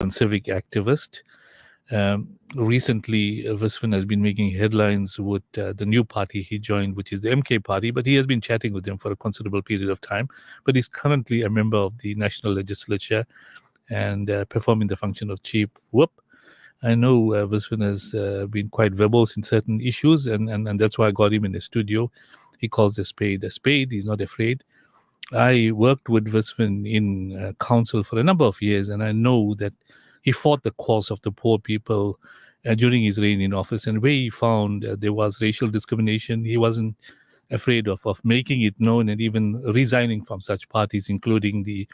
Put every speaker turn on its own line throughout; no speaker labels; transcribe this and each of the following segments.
and civic activist. Recently, Viswan has been making headlines with the new party he joined, which is the MK party, but he has been chatting with them for a considerable period of time. But he's currently a member of the National Legislature and performing the function of chief whip. I know Viswan has been quite verbose in certain issues, and that's why I got him in the studio. He calls a spade a spade. He's not afraid. I worked with Viswan in council for a number of years, and I know that he fought the cause of the poor people during his reign in office. And where he found there was racial discrimination, he wasn't afraid of making it known and even resigning from such parties, including the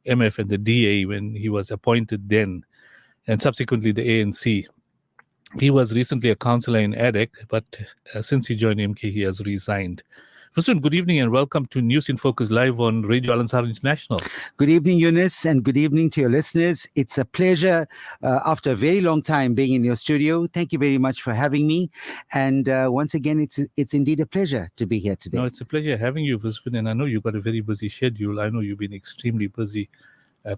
MF and the DA when he was appointed then, and subsequently the ANC. He was recently a councillor in ADEC, but since he joined MK, he has resigned. Viswan, good evening and welcome to News in Focus live on Radio Al Ansar International.
Good evening, Yunus, and good evening to your listeners. It's a pleasure after a very long time being in your studio. Thank you very much for having me. And once again, it's indeed a pleasure to be here today.
No, it's a pleasure having you, Viswan, and I know you've got a very busy schedule. I know you've been extremely busy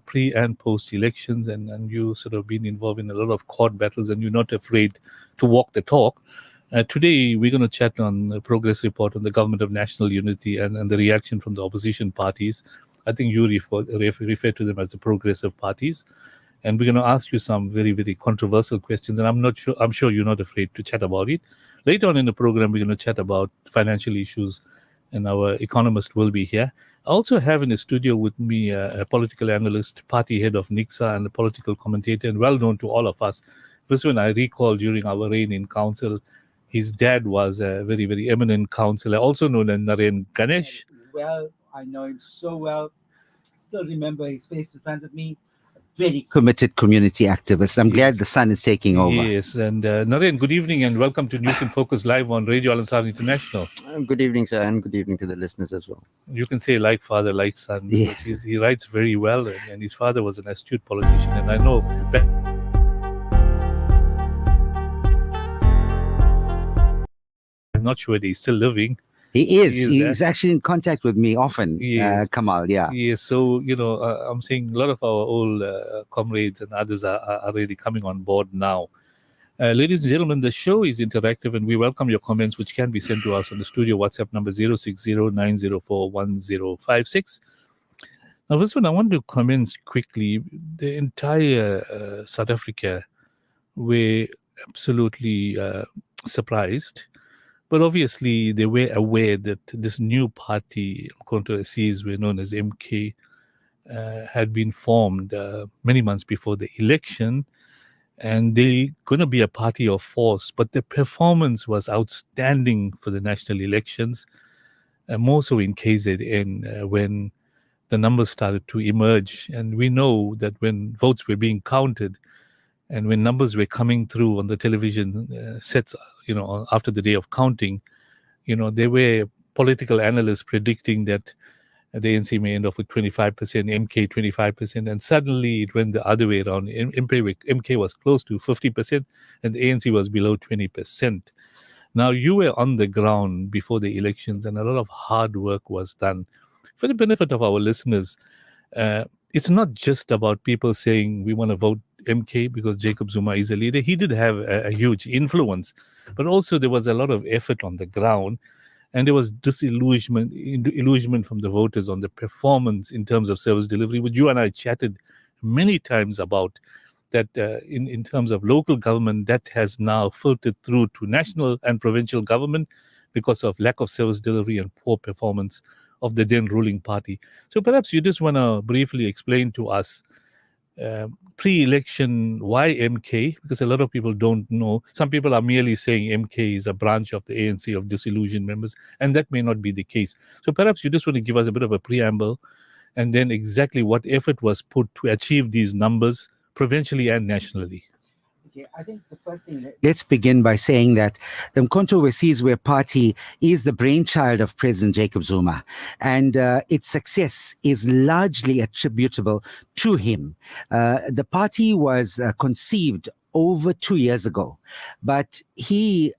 pre and post elections, and you sort of been involved in a lot of court battles, and you're not afraid to walk the talk. Today, we're going to chat on the progress report on the Government of National Unity and the reaction from the opposition parties. I think you refer to them as the progressive parties. And we're going to ask you some very, very controversial questions. And I'm sure you're not afraid to chat about it. Later on in the program, we're going to chat about financial issues, and our economist will be here. I also have in the studio with me a political analyst, party head of NICSA, and a political commentator, and well known to all of us. Viswan, I recall during our reign in council, his dad was a very, very eminent councillor, also known as Naren Ganesh.
Well, I know him so well. Still remember his face in front of me. A very committed community activist. I'm glad the son is taking over.
Yes, and Naren, good evening and welcome to News in Focus live on Radio Al Ansar International.
Good evening, sir, and good evening to the listeners as well.
You can say like father, like son.
Yes.
He writes very well, and his father was an astute politician. And I know I'm not sure that he's still living.
He is. He's actually in contact with me often, Kamal, yeah.
Yes, so, I'm saying a lot of our old comrades and others are really coming on board now. Ladies and gentlemen, the show is interactive and we welcome your comments, which can be sent to us on the studio WhatsApp number 060-904-1056. Now, this one, I want to comment quickly. The entire South Africa were absolutely surprised. But obviously, they were aware that this new party, Umkhonto we Sizwe, known as MK, had been formed many months before the election. And they're going to be a party of force. But the performance was outstanding for the national elections, more so in KZN, when the numbers started to emerge. And we know that when votes were being counted, and when numbers were coming through on the television sets, after the day of counting, there were political analysts predicting that the ANC may end up with 25%, MK 25%, and suddenly it went the other way around. MK was close to 50%, and the ANC was below 20%. Now, you were on the ground before the elections, and a lot of hard work was done. For the benefit of our listeners, it's not just about people saying we want to vote MK because Jacob Zuma is a leader. He did have a huge influence, but also there was a lot of effort on the ground, and there was disillusionment from the voters on the performance in terms of service delivery, which you and I chatted many times about, that in terms of local government, that has now filtered through to national and provincial government because of lack of service delivery and poor performance of the then ruling party. So perhaps you just want to briefly explain to us pre-election why MK, because a lot of people don't know. Some people are merely saying MK is a branch of the ANC of disillusioned members, and that may not be the case. So perhaps you just want to give us a bit of a preamble, and then exactly what effort was put to achieve these numbers provincially and nationally.
Okay, I think the first thing, let's begin by saying that the Umkhonto we Sizwe party is the brainchild of President Jacob Zuma, and its success is largely attributable to him. The party was conceived over 2 years ago, but he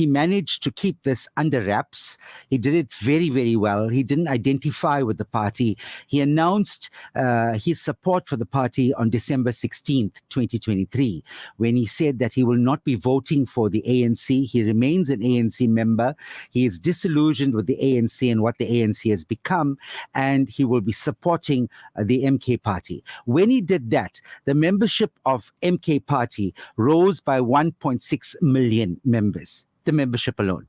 managed to keep this under wraps. He did it very, very well. He didn't identify with the party. He announced his support for the party on December 16th, 2023, when he said that he will not be voting for the ANC. He remains an ANC member. He is disillusioned with the ANC and what the ANC has become, and he will be supporting the MK party. When he did that, the membership of MK party rose by 1.6 million members. The membership alone.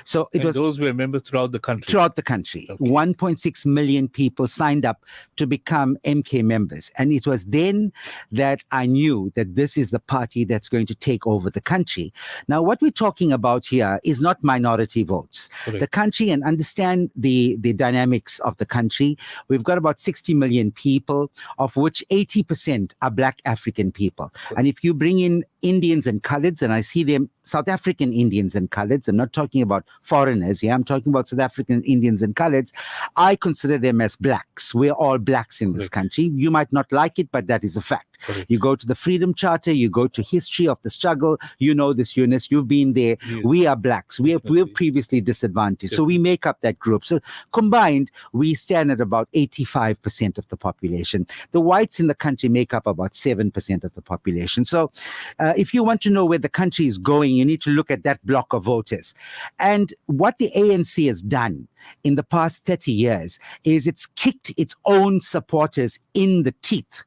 So it was
those were members throughout the country.
Throughout the country.
Okay.
1.6 million people signed up to become MK members. And it was then that I knew that this is the party that's going to take over the country. Now, what we're talking about here is not minority votes.
Correct.
The country, and understand the dynamics of the country, we've got about 60 million people, of which 80% are Black African people.
Correct.
And if you bring in Indians and Khaleds, and I see them, South African Indians and Khaleds, I'm not talking about foreigners here, I'm talking about South African Indians and Khaleds, I consider them as blacks. We're all blacks in this
Correct.
country. You might not like it, but that is a fact.
Correct.
You go to the Freedom Charter, you go to history of the struggle, you know this, Eunice, you've been there.
Yes.
We are blacks. We're
Definitely.
previously disadvantaged. So we make up that group. So combined, we stand at about 85% of the population. The whites in the country make up about 7% of the population. So if you want to know where the country is going, you need to look at that block of voters. And what the ANC has done in the past 30 years is it's kicked its own supporters in the teeth.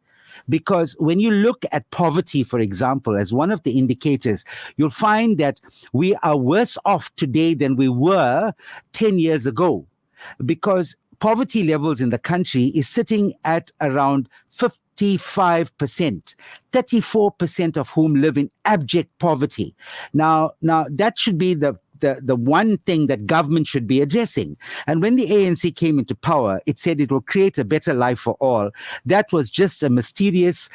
Because when you look at poverty, for example, as one of the indicators, you'll find that we are worse off today than we were 10 years ago. Because poverty levels in the country is sitting at around 55%, 34% of whom live in abject poverty. Now that should be the one thing that government should be addressing. And when the ANC came into power, it said it will create a better life for all. That was just a mysterious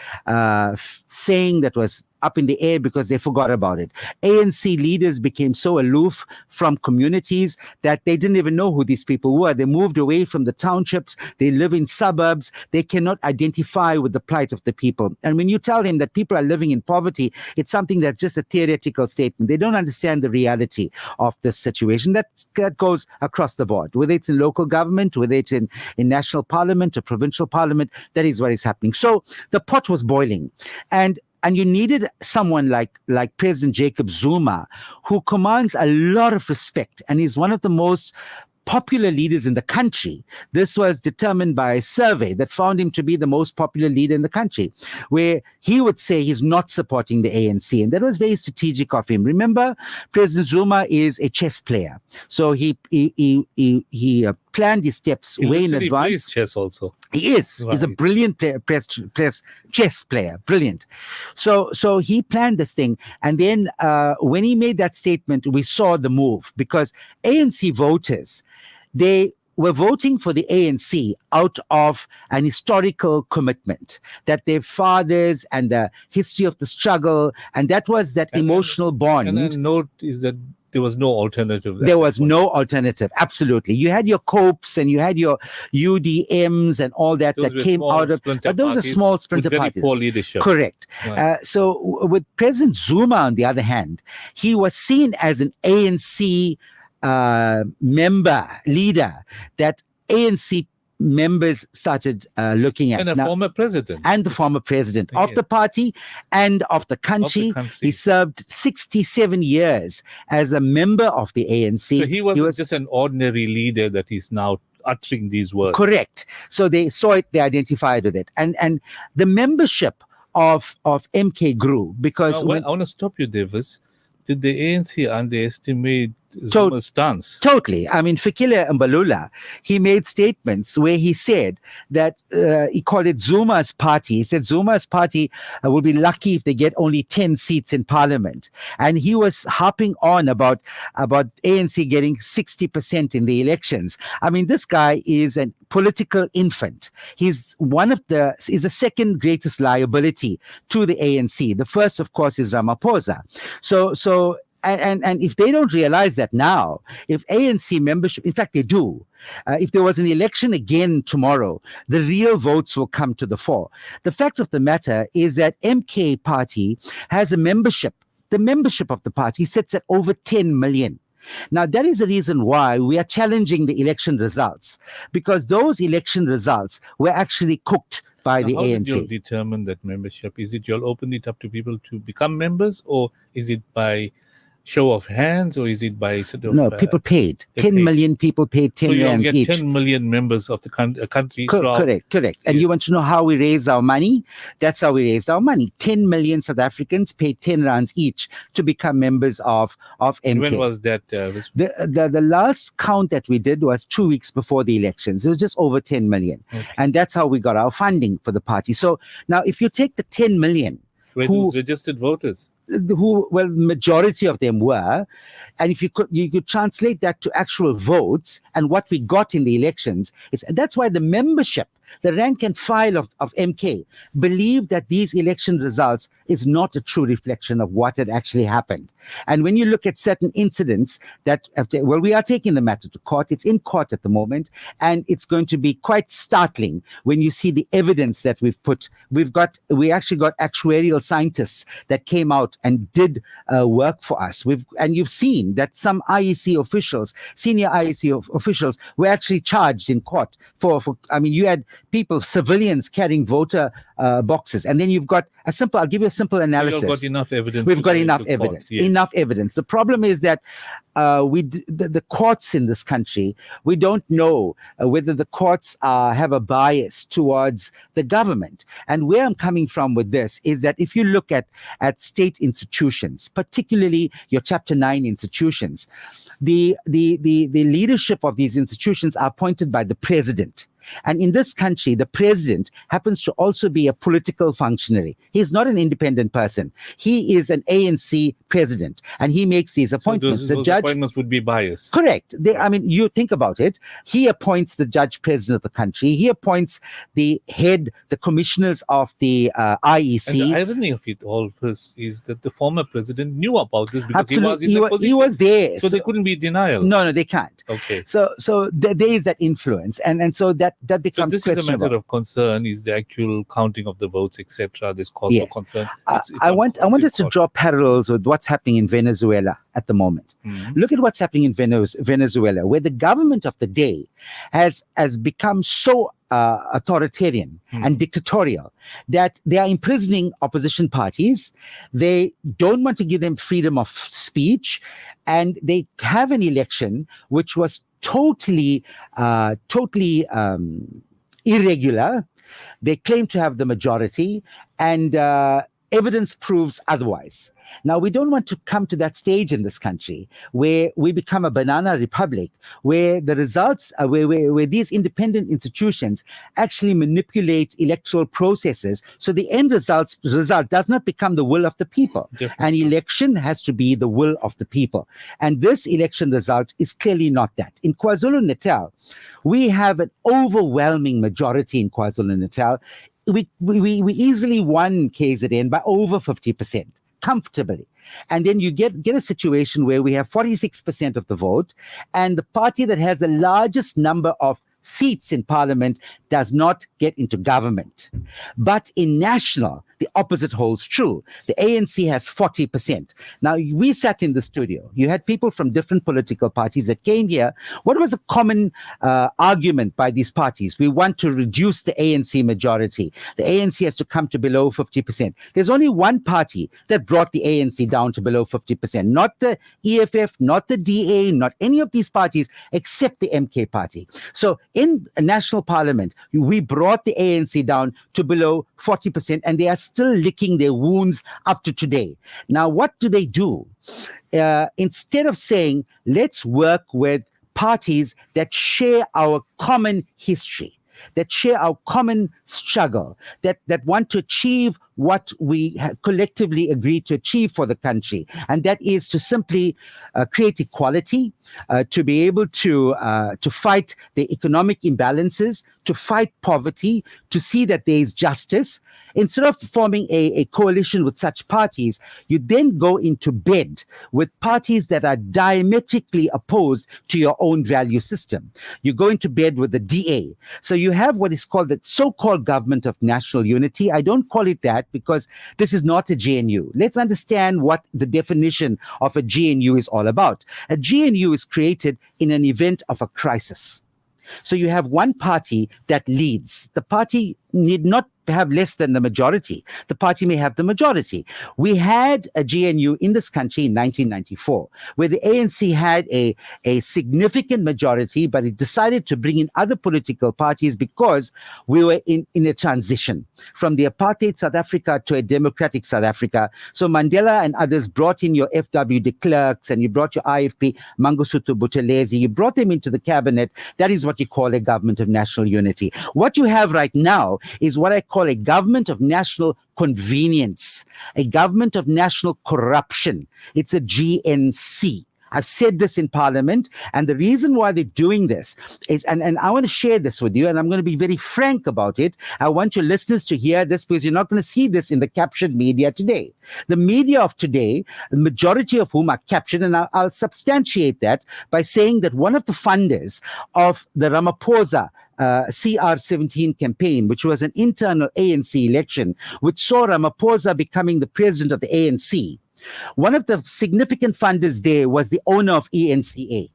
saying that was up in the air because they forgot about it. ANC leaders became so aloof from communities that they didn't even know who these people were. They moved away from the townships. They live in suburbs. They cannot identify with the plight of the people. And when you tell them that people are living in poverty, it's something that's just a theoretical statement. They don't understand the reality of this situation. That goes across the board, whether it's in local government, whether it's in national parliament or provincial parliament, that is what is happening. So the pot was boiling. And you needed someone like President Jacob Zuma, who commands a lot of respect and is one of the most popular leaders in the country. This was determined by a survey that found him to be the most popular leader in the country, where he would say he's not supporting the ANC. And that was very strategic of him. Remember, President Zuma is a chess player. So he planned his steps way in
He
advance.
plays chess also.
He is. He's a
Right.
brilliant player, chess player. Brilliant. So he planned this thing. And then when he made that statement, we saw the move because ANC voters, they were voting for the ANC out of an historical commitment that their fathers and the history of the struggle, and that was that emotional bond.
And then note is that there was no alternative.
There was no alternative. Absolutely. You had your COPEs and you had your UDMs and all that
Those
that
were
came
small
out of,
splinter
but those are
parties
small
with
splinter
very
parties.
poor leadership.
Correct.
Right.
So with President Zuma, on the other hand, he was seen as an ANC leader that ANC members started looking at.
And a
Now,
former president.
and the former president of
Yes.
the party and of the country.
country.
He served 67 years as a member of the ANC.
So he wasn't just an ordinary leader that is now uttering these words.
Correct. So they saw it, they identified with it. And the membership of MK grew because
I want to stop you, Davis. Did the ANC underestimate
So-
Zuma's stance?
Totally. I mean, Fikile Mbalula, he made statements where he said that he called it Zuma's party. He said Zuma's party will be lucky if they get only 10 seats in parliament. And he was harping on about ANC getting 60% in the elections. I mean, this guy is a political infant. He's the second greatest liability to the ANC. The first, of course, is Ramaphosa. So and if they don't realize that now, if ANC membership, in fact, they do. If there was an election again tomorrow, the real votes will come to the fore. The fact of the matter is that MK Party has a membership. The membership of the party sits at over 10 million. Now, that is the reason why we are challenging the election results, because those election results were actually cooked by the
How did you
ANC.
determine that membership? Is it you'll open it up to people to become members, or is it by show of hands, or is it by sort of...
No, people paid.
they
10
paid.
million people paid 10
So you'll
rands
get
each.
10 million members of the country. throughout-
Correct. And you
Yes.
want to know how we raise our money? That's how we raised our money. 10 million South Africans paid 10 rands each to become members of MK.
When was that?
The last count that we did was 2 weeks before the elections. It was just over 10 million.
Okay.
And that's how we got our funding for the party. So now if you take the 10 million,
Who's registered voters?
majority of them were, and if you could translate that to actual votes and what we got in the elections, that's why the membership, the rank and file of MK, believe that these election results is not a true reflection of what had actually happened. And when you look at certain incidents we are taking the matter to court. It's in court at the moment, and it's going to be quite startling when you see the evidence that we've put. We actually got actuarial scientists that came out and did work for us. And you've seen that some IEC officials, senior IEC officials, were actually charged in court for. I mean, you had people, civilians carrying voter boxes, and then you've got I'll give you a simple analysis.
So you've got enough evidence.
We've
to
got
take
enough
to court.
evidence.
Yes.
Enough evidence. The problem is that the courts in this country, we don't know whether the courts have a bias towards the government. And where I'm coming from with this is that if you look at state institutions, particularly your Chapter 9 institutions, the leadership of these institutions are appointed by the president. And in this country, the president happens to also be a political functionary. He's not an independent person. He is an ANC president, and he makes these appointments.
So
the judge
appointments would be biased.
Correct. You think about it. He appoints the judge president of the country. He appoints the commissioners of the IEC.
And the irony of it all is that the former president knew about this because
Absolutely.
he was in the position.
He was there.
So there couldn't be denial.
No, they can't.
Okay.
So there is that influence, and so that
So
becomes
this is a
questionable.
matter of concern, is the actual counting of the votes, etc. This cause
Yes.
for concern.
I want us to draw parallels with what's happening in Venezuela at the moment.
Mhm.
Look at what's happening in Venezuela, where the government of the day has become so authoritarian and dictatorial that they are imprisoning opposition parties. They don't want to give them freedom of speech, and they have an election which was totally irregular. They claim to have the majority, and evidence proves otherwise. Now, we don't want to come to that stage in this country where we become a banana republic, where the results, where these independent institutions actually manipulate electoral processes. So the end result does not become the will of the people.
Definitely.
An election has to be the will of the people. And this election result is clearly not that. In KwaZulu-Natal, we have an overwhelming majority in KwaZulu-Natal. We easily won KZN by over 50%. Comfortably. And then you get a situation where we have 46% of the vote, and the party that has the largest number of seats in parliament does not get into government. But in national, the opposite holds true. The ANC has 40%. Now, we sat in the studio. You had people from different political parties that came here. What was a common argument by these parties? We want to reduce the ANC majority. The ANC has to come to below 50%. There's only one party that brought the ANC down to below 50%. Not the EFF, not the DA, not any of these parties, except the MK party. So in a national parliament, we brought the ANC down to below 40%, and they are still licking their wounds up to today. Now, what do? Instead of saying, let's work with parties that share our common history, that share our common struggle, that want to achieve what we collectively agreed to achieve for the country, and that is to simply create equality, to be able to fight the economic imbalances, to fight poverty, to see that there is justice. Instead of forming a coalition with such parties, you then go into bed with parties that are diametrically opposed to your own value system. You go into bed with the DA. So you have what is called the so-called government of national unity. I don't call it that because this is not a GNU. Let's understand what the definition of a GNU is all about. A GNU is created in an event of a crisis. So you have one party that leads. The party need not have less than the majority. The party may have the majority. We had a GNU in this country in 1994, where the ANC had a significant majority, but it decided to bring in other political parties because we were in a transition from the apartheid South Africa to a democratic South Africa. So Mandela and others brought in your FW de Klerks, and you brought your IFP, Mangosuthu Buthelezi, you brought them into the cabinet. That is what you call a government of national unity. What you have right now is what I call a government of national convenience, a government of national corruption. It's a GNC. I've said this in Parliament, and the reason why they're doing this is, and I want to share this with you, and I'm going to be very frank about it. I want your listeners to hear this because you're not going to see this in the captured media today. The media of today, the majority of whom are captured, and I'll substantiate that by saying that one of the funders of the Ramaphosa CR17 campaign, which was an internal ANC election, which saw Ramaphosa becoming the president of the ANC. One of the significant funders there was the owner of ENCA,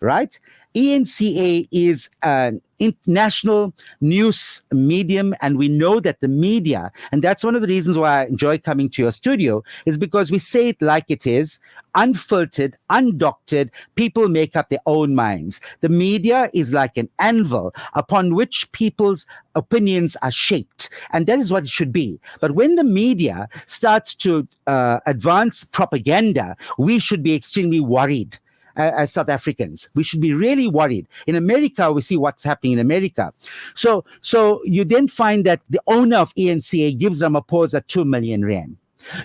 right? ENCA is an international news medium, and we know that the media, and that's one of the reasons why I enjoy coming to your studio, is because we say it like it is, unfiltered, undoctored. People make up their own minds. The media is like an anvil upon which people's opinions are shaped, and that is what it should be. But when the media starts to advance propaganda, we should be extremely worried. As South Africans, we should be really worried. In America, we see what's happening in America. So you then find that the owner of ENCA gives Ramaphosa 2 million rand.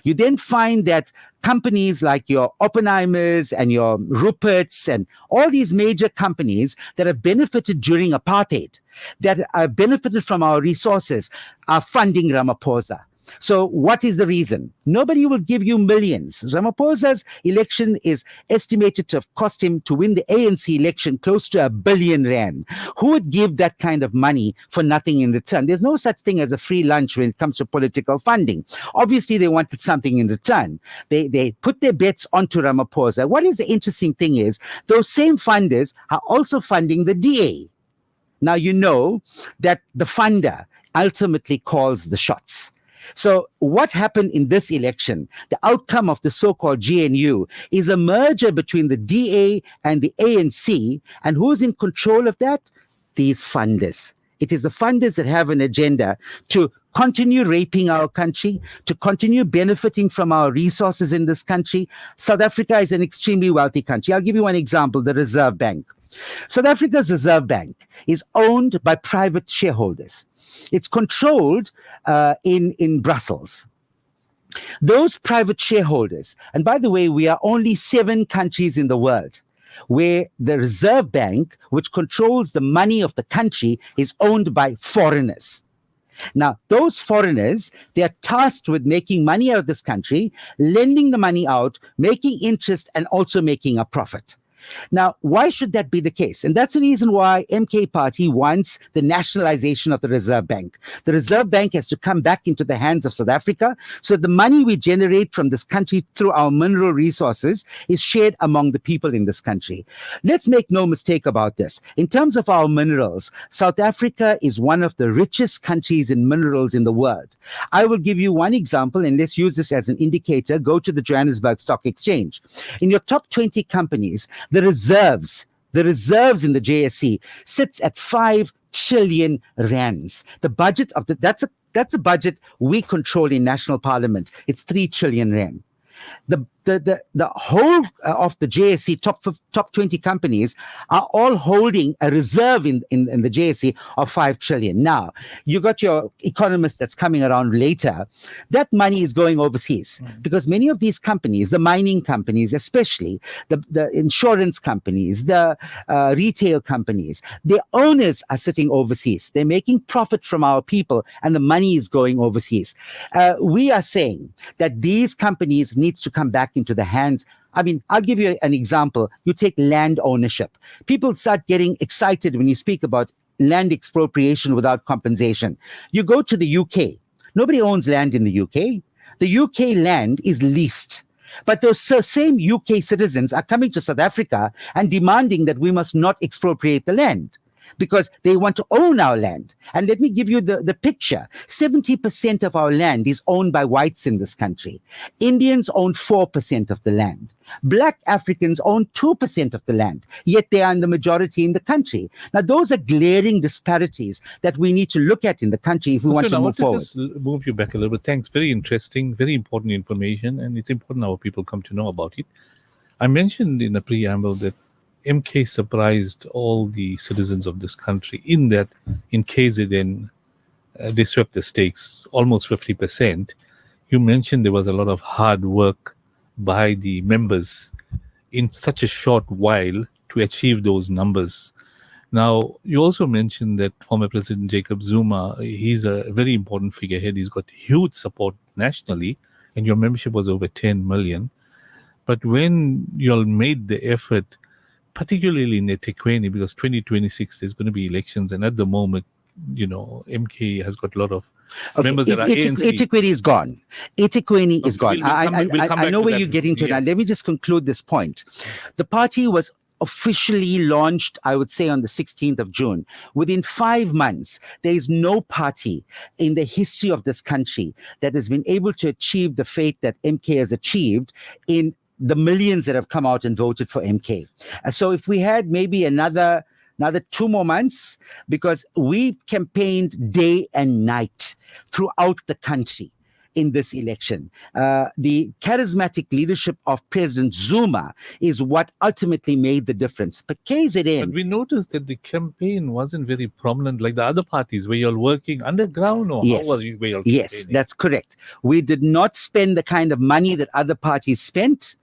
You then find that companies like your Oppenheimers and your Ruperts and all these major companies that have benefited during apartheid, that have benefited from our resources, are funding Ramaphosa. So what is the reason? Nobody will give you millions. Ramaphosa's election is estimated to have cost him, to win the ANC election, close to 1 billion rand. Who would give that kind of money for nothing in return? There's no such thing as a free lunch when it comes to political funding. Obviously, they wanted something in return. They put their bets onto Ramaphosa. What is the interesting thing is, those same funders are also funding the DA. Now, you know that the funder ultimately calls the shots. So what happened in this election, the outcome of the so-called GNU, is a merger between the DA and the ANC. And who's in control of that? These funders. It is the funders that have an agenda to continue raping our country, to continue benefiting from our resources in this country. South Africa is an extremely wealthy country. I'll give you one example, the Reserve Bank. South Africa's Reserve Bank is owned by private shareholders. It's controlled in Brussels. Those private shareholders, and by the way, we are only 7 countries in the world where the Reserve Bank, which controls the money of the country, is owned by foreigners. Now, those foreigners, they are tasked with making money out of this country, lending the money out, making interest, and also making a profit. Now, why should that be the case? And that's the reason why MK Party wants the nationalization of the Reserve Bank. The Reserve Bank has to come back into the hands of South Africa, so the money we generate from this country through our mineral resources is shared among the people in this country. Let's make no mistake about this. In terms of our minerals, South Africa is one of the richest countries in minerals in the world. I will give you one example, and let's use this as an indicator. Go to the Johannesburg Stock Exchange. In your top 20 companies, the reserves in the JSE sits at 5 trillion rands. The budget of that's a budget we control in National Parliament. It's 3 trillion rand. The whole of the JSE top 20 companies are all holding a reserve in the JSE of 5 trillion. Now, you got your economist that's coming around later. That money is going overseas because many of these companies, the mining companies, especially the insurance companies, the retail companies, their owners are sitting overseas. They're making profit from our people and the money is going overseas. We are saying that these companies needs to come back into the hands. I mean, I'll give you an example. You take land ownership. People start getting excited when you speak about land expropriation without compensation. You go to the UK. Nobody owns land in the UK. The UK land is leased. But those same UK citizens are coming to South Africa and demanding that we must not expropriate the land, because they want to own our land. And let me give you the picture. 70% of our land is owned by whites in this country. Indians own 4% of the land. Black Africans own 2% of the land, yet they are in the majority in the country. Now, those are glaring disparities that we need to look at in the country if we want to move forward.
Just move you back a little bit. Thanks. Very interesting, very important information, and it's important our people come to know about it. I mentioned in the preamble that MK surprised all the citizens of this country in that in KZN, they swept the stakes almost 50%. You mentioned there was a lot of hard work by the members in such a short while to achieve those numbers. Now, you also mentioned that former President Jacob Zuma, he's a very important figurehead. He's got huge support nationally, and your membership was over 10 million. But when you all made the effort, particularly in eThekwini, because 2026 there's going to be elections, and at the moment, you know, MK has got a lot of members that are ANC.
eThekwini is gone. eThekwini is gone.
We'll come
I
back
know
to
where
that.
you're getting to now.
Yes.
Let me just conclude this point. The party was officially launched, I would say, on the 16th of June. Within 5 months, there is no party in the history of this country that has been able to achieve the fate that MK has achieved in the millions that have come out and voted for MK. So if we had maybe another 2 more months, because we campaigned day and night throughout the country in this election. The charismatic leadership of President Zuma is what ultimately made the difference. But KZN...
But we noticed that the campaign wasn't very prominent like the other parties. Were you all working underground, or
Yes.
how were you campaigning?
Yes, that's correct. We did not spend the kind of money that other parties spent.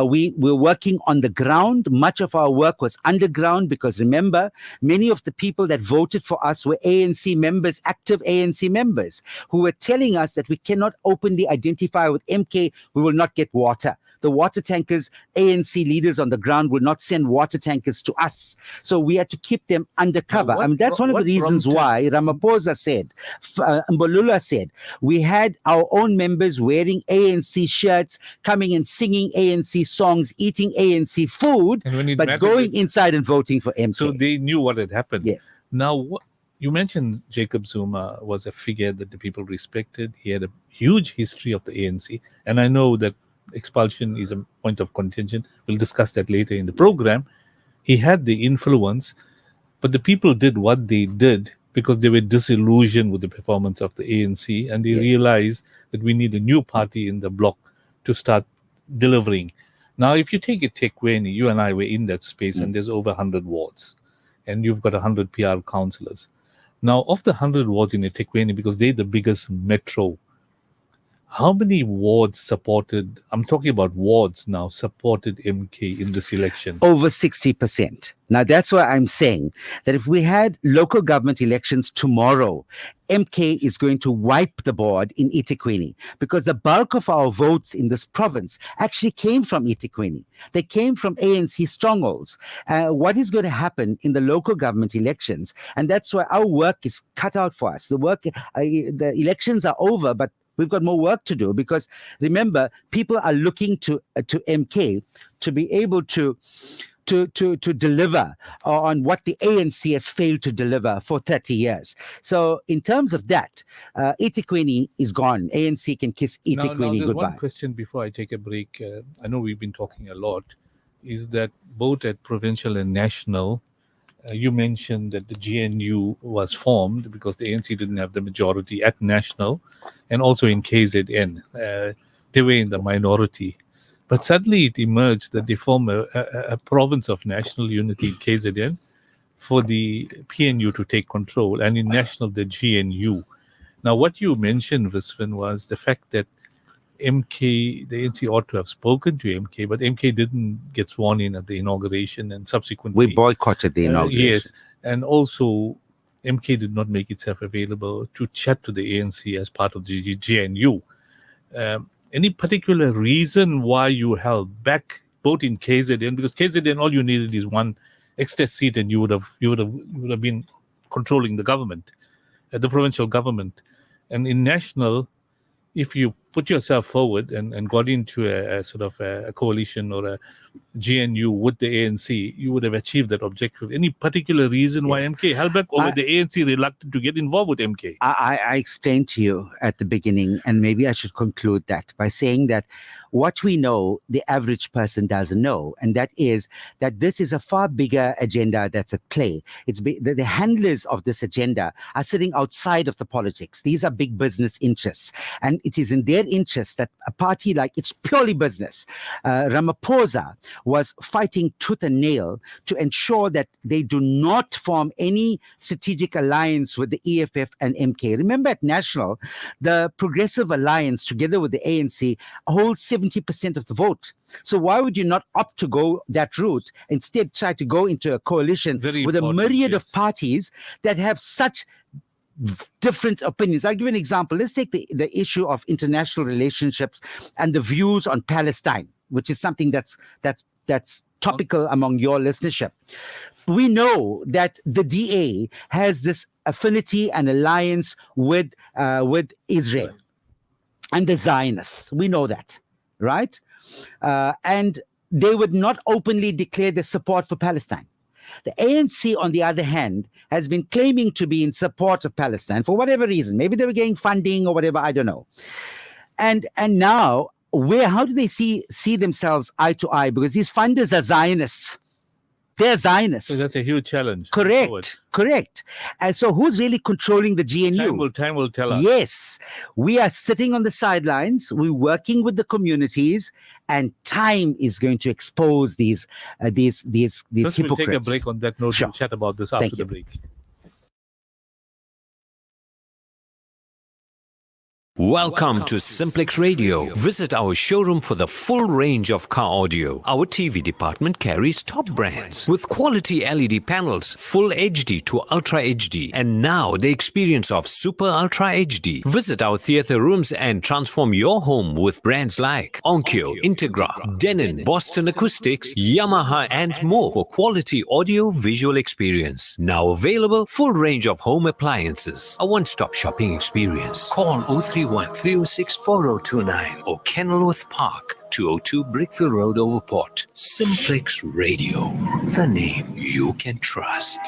We were working on the ground. Much of our work was underground because, remember, many of the people that voted for us were ANC members, active ANC members, who were telling us that we cannot openly identify with MK, we will not get water. The water tankers, ANC leaders on the ground will not send water tankers to us. So we had to keep them undercover.
Now,
I mean, that's one of the reasons why Ramaphosa said, Mbolula said, we had our own members wearing ANC shirts, coming and singing ANC songs, eating ANC food,
And when it
but
mattered,
going inside and voting for MK.
so they knew what had happened.
Yes.
Now, you mentioned Jacob Zuma was a figure that the people respected. He had a huge history of the ANC. And I know that expulsion is a point of contention. We'll discuss that later in the program. He had the influence, but the people did what they did because they were disillusioned with the performance of the ANC, and they realized that we need a new party in the bloc to start delivering. Now, if you take eThekwini, you and I were in that space, and there's over 100 wards, and you've got 100 PR councillors. Now, of the 100 wards in eThekwini, because they're the biggest metro, how many wards supported, I'm talking about wards now, supported MK in this election?
Over 60%. Now, that's why I'm saying that if we had local government elections tomorrow, MK is going to wipe the board in eThekwini, because the bulk of our votes in this province actually came from eThekwini. They came from ANC strongholds. What is going to happen in the local government elections? And that's why our work is cut out for us. The elections are over, but we've got more work to do, because remember, people are looking to MK to be able to deliver on what the ANC has failed to deliver for 30 years. So in terms of that, eThekwini is gone. ANC can kiss eThekwini
Now, there's
goodbye.
one question before I take a break. I know we've been talking a lot, is that both at provincial and national, you mentioned that the GNU was formed because the ANC didn't have the majority at national, and also in KZN. There they were in the minority. But suddenly it emerged that they form a province of national unity in KZN for the PNU to take control, and in national, the GNU. Now, what you mentioned, Viswin, was the fact that MK, the ANC ought to have spoken to MK, but MK didn't get sworn in at the inauguration, and subsequently
We boycotted the inauguration.
yes, and also MK did not make itself available to chat to the ANC as part of the GNU. Any particular reason why you held back both in KZN? Because KZN, all you needed is one extra seat, and you would have been controlling the government, the provincial government, and in national, if you put yourself forward and got into a sort of a coalition or a GNU with the ANC, you would have achieved that objective. Any particular reason why MK held back, or were the ANC reluctant to get involved with MK?
I explained to you at the beginning, and maybe I should conclude that by saying that what we know, the average person doesn't know, and that is that this is a far bigger agenda that's at play. The handlers of this agenda are sitting outside of the politics. These are big business interests, and it is in their interest that a party like, it's purely business. Ramaphosa was fighting tooth and nail to ensure that they do not form any strategic alliance with the EFF and MK. Remember, at national, the Progressive Alliance, together with the ANC, holds 70% of the vote. So why would you not opt to go that route? Instead, try to go into a coalition with a myriad of parties that have such different opinions. I'll give you an example. Let's take the issue of international relationships and the views on Palestine, which is something that's topical among your listenership. We know that the DA has this affinity and alliance with Israel and the Zionists. We know that, right? And they would not openly declare their support for Palestine. The ANC, on the other hand, has been claiming to be in support of Palestine for whatever reason. Maybe they were getting funding or whatever, I don't know. And now, how do they see themselves eye to eye? Because these funders are Zionists. They're Zionists.
So that's a huge challenge.
Correct. And so who's really controlling the GNU?
Time will tell us.
Yes. We are sitting on the sidelines. We're working with the communities, and time is going to expose these hypocrites.
We'll take a break on that note.
Sure.
We'll chat about this after the break.
Welcome to Simplex Radio. Visit our showroom for the full range of car audio. Our TV department carries top brands with quality LED panels, full HD to Ultra HD, and now the experience of Super Ultra HD. Visit our theater rooms and transform your home with brands like Onkyo, Integra, Denon, Boston Acoustics, Yamaha, and more for quality audio visual experience. Now available, full range of home appliances. A one-stop shopping experience. Call 031-306-4029 or Kenilworth Park, 202 Brickfield Road, Overport. Simplex Radio, the name you can trust.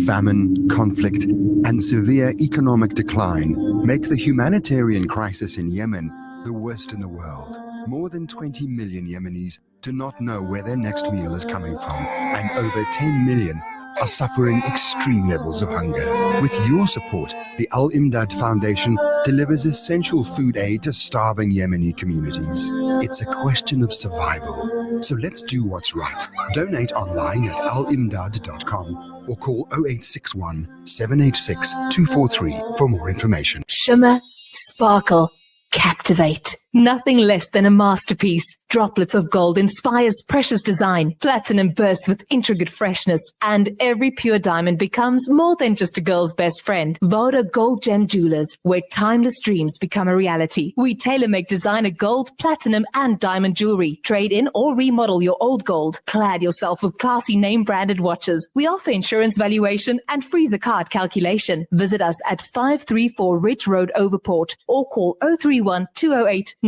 Famine, conflict, and severe economic decline make the humanitarian crisis in Yemen the worst in the world. More than 20 million Yemenis do not know where their next meal is coming from, and over 10 million are suffering extreme levels of hunger. With your support, the Al Imdad Foundation delivers essential food aid to starving Yemeni communities. It's a question of survival. So let's do what's right. Donate online at alimdad.com or call 0861 786 243 for more information.
Shimmer, sparkle, captivate. Nothing less than a masterpiece. Droplets of gold inspires precious design. Platinum bursts with intricate freshness. And every pure diamond becomes more than just a girl's best friend. Voda Gold Gem Jewelers, where timeless dreams become a reality. We tailor-make designer gold, platinum, and diamond jewelry. Trade in or remodel your old gold. Clad yourself with classy name-branded watches. We offer insurance valuation and freezer card calculation. Visit us at 534 Ridge Road, Overport, or call 031-208-9142.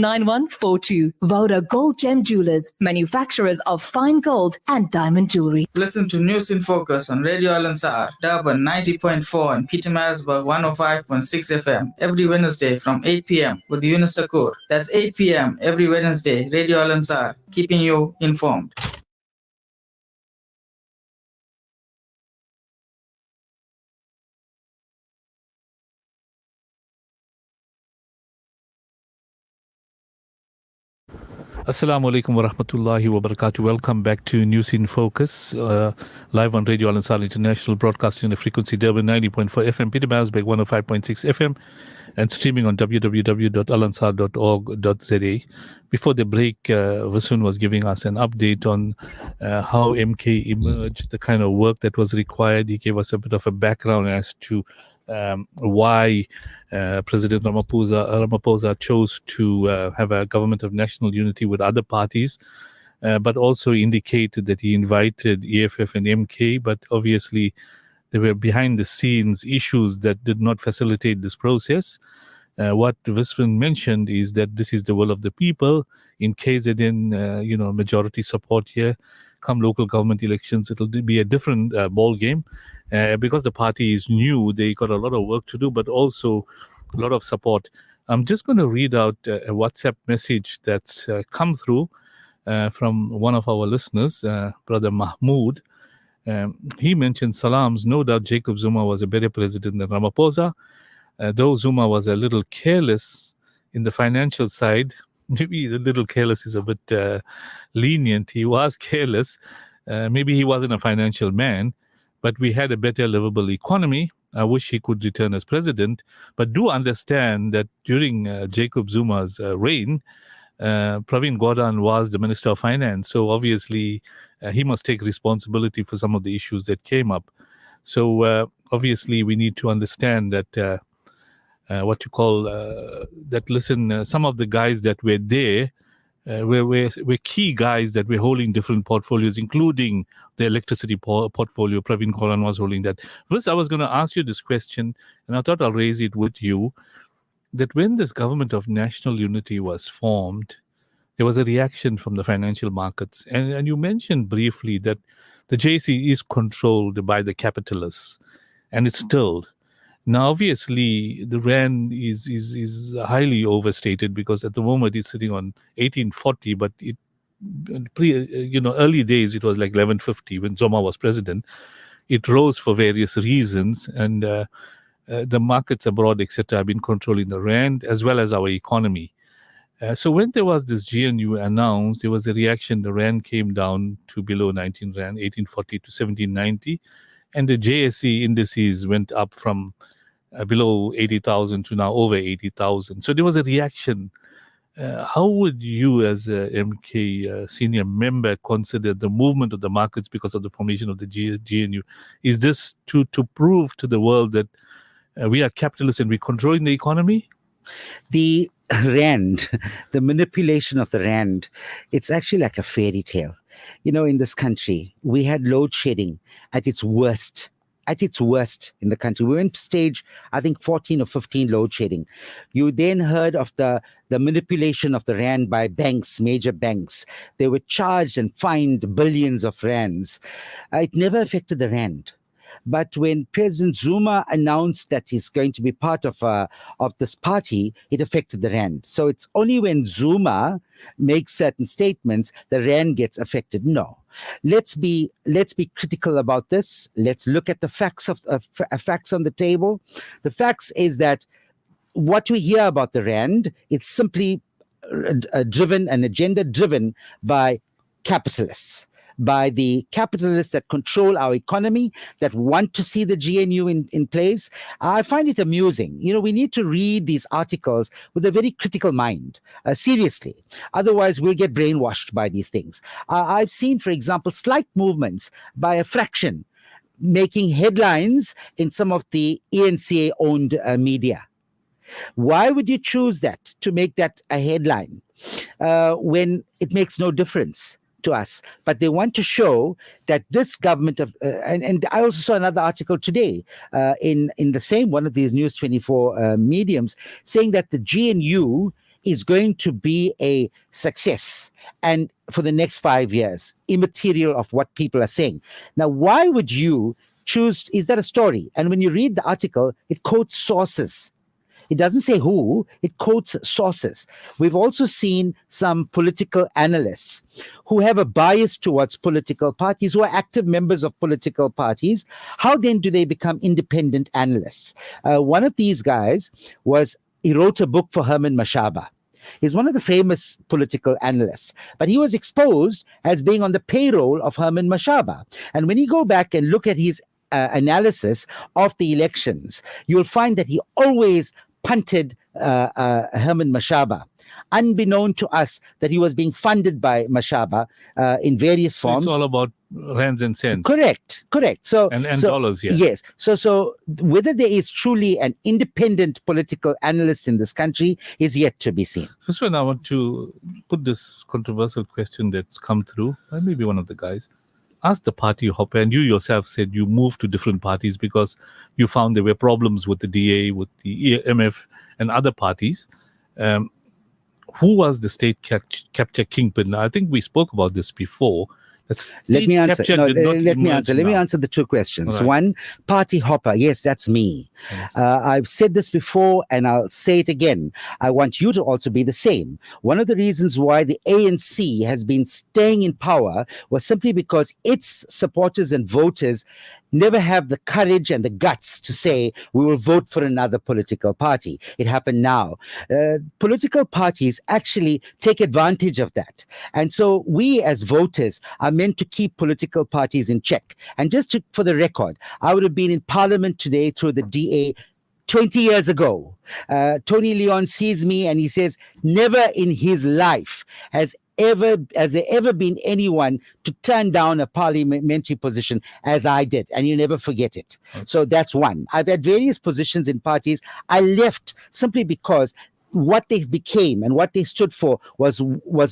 Voda Gold Gem Jewelers, manufacturers of fine gold and diamond jewelry.
Listen to News in Focus on Radio Al-Ansar, Durban 90.4 and Peter Marisburg 105.6 FM every Wednesday from 8 p.m. with Yunus Sakur. That's 8 p.m. every Wednesday. Radio Al-Ansar, keeping you informed.
Assalamu alaikum wa rahmatullahi wa barakatuh. Welcome back to News in Focus, live on Radio Al Ansar International, broadcasting on the frequency Durban 90.4 FM, Pietermaritzburg 105.6 FM, and streaming on www.alansar.org.za. Before the break, Vasun was giving us an update on how MK emerged, the kind of work that was required. He gave us a bit of a background as to why President Ramaphosa chose to have a government of national unity with other parties, but also indicated that he invited EFF and MK, but obviously there were behind the scenes issues that did not facilitate this process. What Viswan mentioned is that this is the will of the people. In KZN, majority support here. Come local government elections, it'll be a different ball game. Because the party is new, they got a lot of work to do, but also a lot of support. I'm just going to read out a WhatsApp message that's come through from one of our listeners, Brother Mahmood. He mentioned salams. No doubt Jacob Zuma was a better president than Ramaphosa. Though Zuma was a little careless in the financial side, maybe a little careless is a bit lenient. He was careless. Maybe he wasn't a financial man, but we had a better livable economy. I wish he could return as president, but do understand that during Jacob Zuma's reign, Pravin Gordhan was the Minister of Finance. So obviously, he must take responsibility for some of the issues that came up. So obviously, we need to understand that some of the guys that were there were key guys that were holding different portfolios, including the electricity portfolio. Pravin Gordhan was holding that. First, I was going to ask you this question, and I thought I'll raise it with you, that when this government of national unity was formed, there was a reaction from the financial markets. And you mentioned briefly that the JSE is controlled by the capitalists, and it's still. Now, obviously, the rand is highly overstated because at the moment it's sitting on 1840, but early days it was like 1150 when Zuma was president. It rose for various reasons, and the markets abroad, etc., have been controlling the rand as well as our economy. So when there was this GNU announced, there was a reaction. The rand came down to below 19 rand, 1840 to 1790, and the JSE indices went up from below 80,000 to now over 80,000. So there was a reaction. How would you, as a MK senior member, consider the movement of the markets because of the formation of the GNU? Is this to prove to the world that we are capitalists and we're controlling the economy?
The rand, the manipulation of the rand, it's actually like a fairy tale. In this country, we had load shedding at its worst in the country. We went to stage, I think, 14 or 15 load shedding. You then heard of the manipulation of the rand by banks, major banks. They were charged and fined billions of rands. It never affected the rand. But when President Zuma announced that he's going to be part of this party, it affected the rand. So it's only when Zuma makes certain statements the rand gets affected. No. Let's be critical about this. Let's look at the facts facts on the table. The facts is that what we hear about the rand, it's simply an agenda driven by capitalists. By the capitalists that control our economy, that want to see the GNU in place. I find it amusing. We need to read these articles with a very critical mind, seriously. Otherwise, we'll get brainwashed by these things. I've seen, for example, slight movements by a fraction making headlines in some of the ENCA-owned media. Why would you choose that to make that a headline when it makes no difference to us? But they want to show that this government of and I also saw another article today in the same one of these News 24 mediums saying that the GNU is going to be a success and for the next 5 years, immaterial of what people are saying. Now, why would you choose? Is that a story? And when you read the article, it quotes sources. It doesn't say who, it quotes sources. We've also seen some political analysts who have a bias towards political parties, who are active members of political parties. How then do they become independent analysts? One of these guys he wrote a book for Herman Mashaba. He's one of the famous political analysts, but he was exposed as being on the payroll of Herman Mashaba. And when you go back and look at his analysis of the elections, you'll find that he always punted Herman Mashaba, unbeknown to us that he was being funded by Mashaba in various
So
forms.
it's all about rands and cents.
Correct. So
And
so-
dollars, yeah.
Yes. So whether there is truly an independent political analyst in this country is yet to be seen.
First one, I want to put this controversial question that's come through, and maybe one of the guys. Ask the party hopper, and you yourself said you moved to different parties because you found there were problems with the DA, with the EMF, and other parties. Who was the state capture kingpin? I think we spoke about this before.
Let me answer.
Capture
No,
did not
let me
emerge
answer. Let me
now.
answer the two questions.
All right.
One, party hopper. Yes, that's me.
Yes.
I've said this before, and I'll say it again. I want you to also be the same. One of the reasons why the ANC has been staying in power was simply because its supporters and voters never have the courage and the guts to say we will vote for another political party. It happened now. Political parties actually take advantage of that. And so we as voters are meant to keep political parties in check. And for the record, I would have been in parliament today through the DA 20 years ago. Tony Leon sees me and he says, never in his life has there ever been anyone to turn down a parliamentary position as I did, and you never forget it.
Okay.
So that's one. I've had various positions in parties. I left simply because what they became and what they stood for was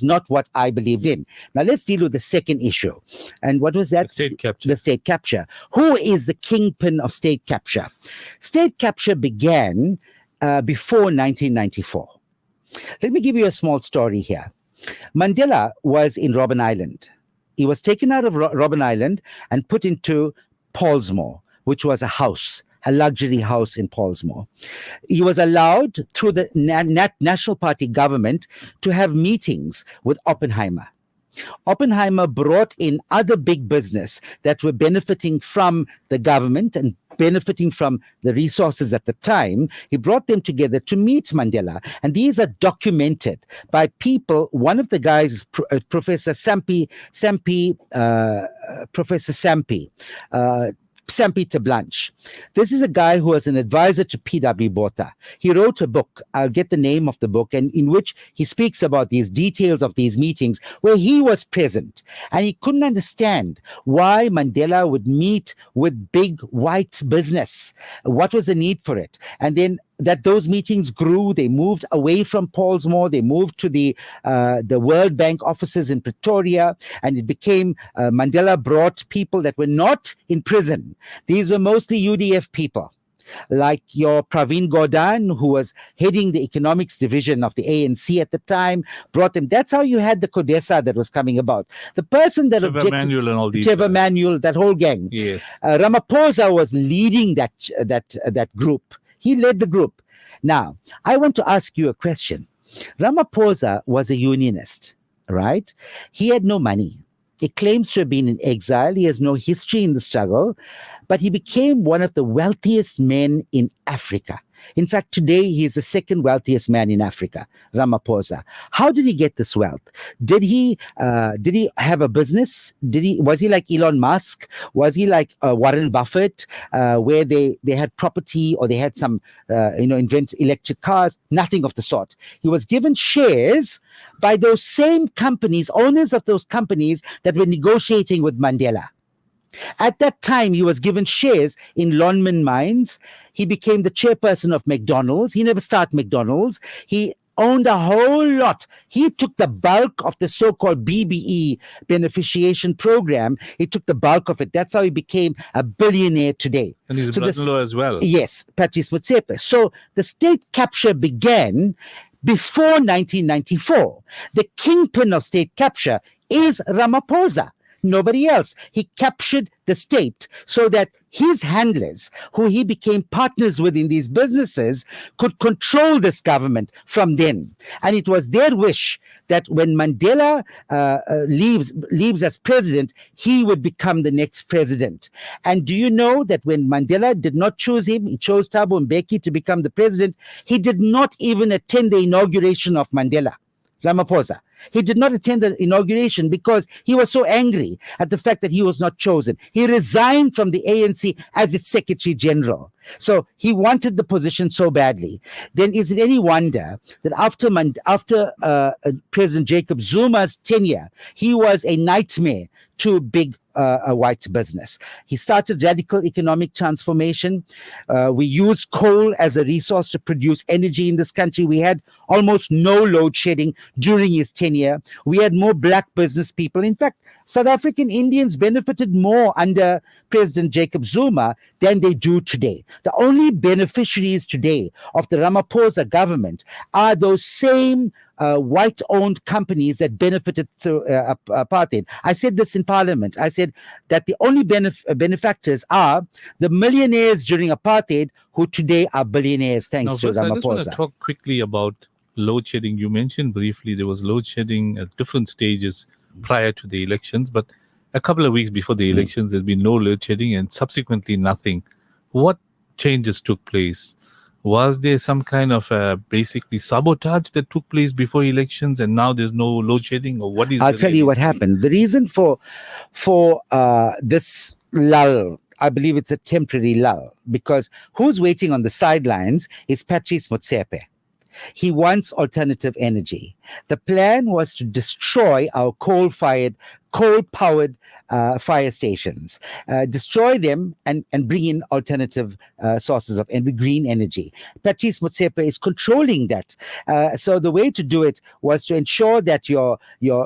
not what I believed in. Now let's deal with the second issue. And what was that?
State capture.
The state capture. Who is the kingpin of state capture? State capture began before 1994. Let me give you a small story here. Mandela was in Robben Island. He was taken out of Robben Island and put into Pollsmoor, which was a luxury house in Pollsmoor. He was allowed through the National Party government to have meetings with Oppenheimer. Oppenheimer brought in other big business that were benefiting from the government and benefiting from the resources at the time. He brought them together to meet Mandela. And these are documented by people. One of the guys is Professor Sampi Terblanche. This is a guy who was an advisor to P.W. Botha. He wrote a book, I'll get the name of the book, and in which he speaks about these details of these meetings where he was present. And he couldn't understand why Mandela would meet with big white business. What was the need for it? And then that those meetings grew. They moved away from Pollsmoor. They moved to the World Bank offices in Pretoria, and it became Mandela brought people that were not in prison. These were mostly UDF people, like your Pravin Gordhan, who was heading the economics division of the ANC at the time, brought them. That's how you had the CODESA that was coming about. The person that
Trevor
objected,
Manuel and all these
Trevor
guys.
Manuel, that whole gang.
Yes.
Ramaphosa was leading that group. He led the group. Now, I want to ask you a question. Ramaphosa was a unionist, right? He had no money. He claims to have been in exile. He has no history in the struggle, but he became one of the wealthiest men in Africa. In fact, today he is the second wealthiest man in Africa, Ramaphosa. How did he get this wealth? Did he have a business? Was he like Elon Musk? Was he like Warren Buffett, where they had property or they had some invent electric cars? Nothing of the sort. He was given shares by those same companies, owners of those companies that were negotiating with Mandela. At that time, he was given shares in Lonmin Mines. He became the chairperson of McDonald's. He never started McDonald's. He owned a whole lot. He took the bulk of the so-called BBE beneficiation program. He took the bulk of it. That's how he became a billionaire today.
And he's a
So this-
brother-in-law as well.
Yes, Patrice Motsepe. So the state capture began before 1994. The kingpin of state capture is Ramaphosa. nobody else. He captured the state so that his handlers, who he became partners with in these businesses, could control this government from then. And it was their wish that when Mandela leaves as president, he would become the next president. And do you know that when Mandela did not choose him, he chose Thabo Mbeki to become the president, he did not even attend the inauguration of Mandela, Ramaphosa. He did not attend the inauguration because he was so angry at the fact that he was not chosen. He resigned from the ANC as its Secretary General. So he wanted the position so badly. Then is it any wonder that after President Jacob Zuma's tenure, he was a nightmare to big white business. He started radical economic transformation. We used coal as a resource to produce energy in this country. We had almost no load shedding during his tenure. We had more black business people. In fact, South African Indians benefited more under President Jacob Zuma than they do today. The only beneficiaries today of the Ramaphosa government are those same white-owned companies that benefited through apartheid. I said this in Parliament. I said that the only benefactors are the millionaires during apartheid who today are billionaires thanks to
First, I just want
Ramaphosa.
to talk quickly about load shedding. You mentioned briefly there was load shedding at different stages prior to the elections, but a couple of weeks before the elections, there's been no load shedding and subsequently nothing. What changes took place? Was there some kind of basically sabotage that took place before elections and now there's no load shedding, or what is?
I'll tell you what happened. The reason for this lull, I believe it's a temporary lull, because who's waiting on the sidelines is Patrice Motsepe. He wants alternative energy. The plan was to destroy our coal-powered fire stations, destroy them and bring in alternative sources of green energy. Patrice Motsepe is controlling that. So the way to do it was to ensure that your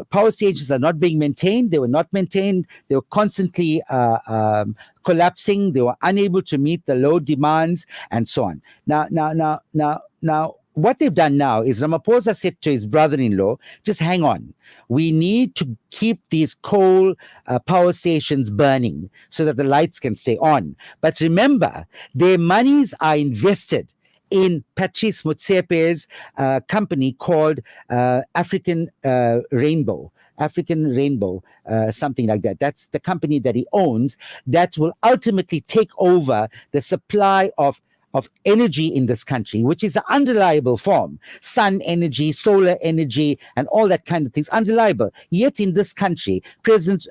power stations are not being maintained. They were not maintained. They were constantly collapsing. They were unable to meet the load demands and so on. Now, what they've done now is Ramaphosa said to his brother-in-law, just hang on. We need to keep these coal power stations burning so that the lights can stay on. But remember, their monies are invested in Patrice Motsepe's company called African Rainbow, something like that. That's the company that he owns that will ultimately take over the supply of energy in this country, which is an unreliable form. Sun energy, solar energy, and all that kind of things, unreliable. Yet in this country, President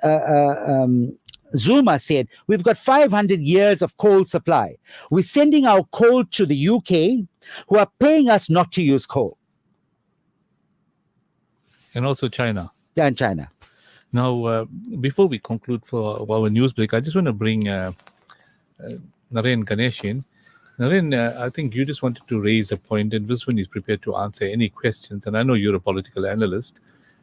Zuma said, we've got 500 years of coal supply. We're sending our coal to the UK, who are paying us not to use coal.
And also China.
Yeah, and China.
Now, before we conclude for our news break, I just want to bring Naren Ganesh in. Naren, I think you just wanted to raise a point, and Viswan is prepared to answer any questions. And I know you're a political analyst.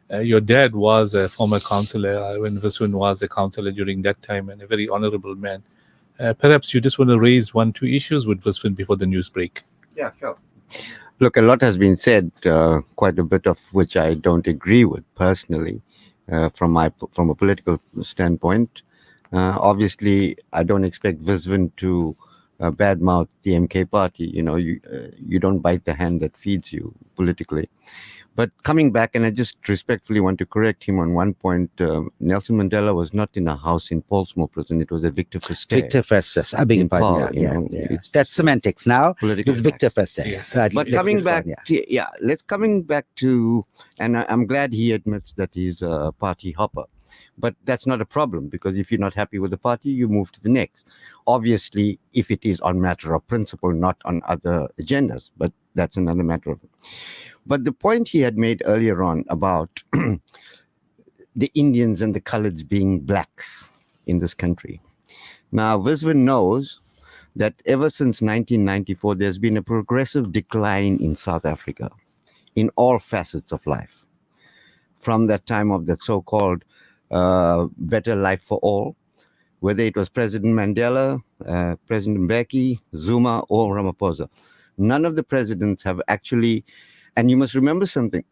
Your dad was a former councillor when Viswan was a councillor during that time, and a very honourable man. Perhaps you just want to raise 1-2 issues with Viswan before the news break.
Yeah, sure. Look, a lot has been said, quite a bit of which I don't agree with personally, from a political standpoint. Obviously, I don't expect Viswan to badmouth the MK party. You know, you don't bite the hand that feeds you politically. But coming back, and I just respectfully want to correct him on one point, Nelson Mandela was not in a house in Portsmouth prison. It was at Victor Verster.
Victor Verster. I beg your pardon. Yeah. That's semantics now. It's Victor Verster.
Yes.
Right,
But coming back to, and I'm glad he admits that he's a party hopper. But that's not a problem, because if you're not happy with the party, you move to the next. Obviously, if it is on matter of principle, not on other agendas, but that's another matter of it. But the point he had made earlier on about the Indians and the coloreds being blacks in this country. Now, Viswan knows that ever since 1994, there's been a progressive decline in South Africa in all facets of life. From that time of that so-called better life for all, whether it was President Mandela, President Mbeki, Zuma, or Ramaphosa. None of the presidents have actually, and you must remember something,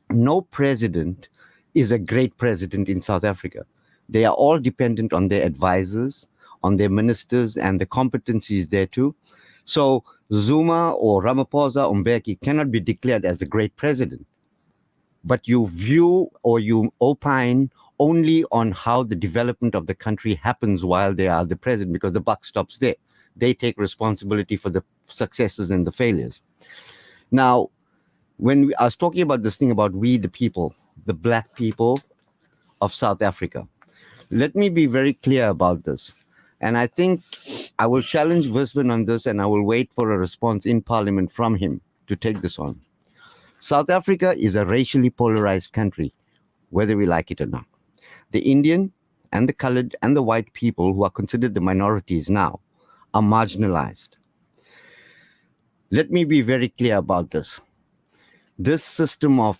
no president is a great president in South Africa. They are all dependent on their advisors, on their ministers, and the competencies there too. So Zuma or Ramaphosa or Mbeki cannot be declared as a great president. But you view or you opine only on how the development of the country happens while they are the president, because the buck stops there. They take responsibility for the successes and the failures. Now, when I was talking about this thing about we the people, the black people of South Africa, let me be very clear about this. And I think I will challenge Wiswin on this, and I will wait for a response in Parliament from him to take this on. South Africa is a racially polarized country, whether we like it or not. The Indian and the colored and the white people, who are considered the minorities now, are marginalized. Let me be very clear about this. This system of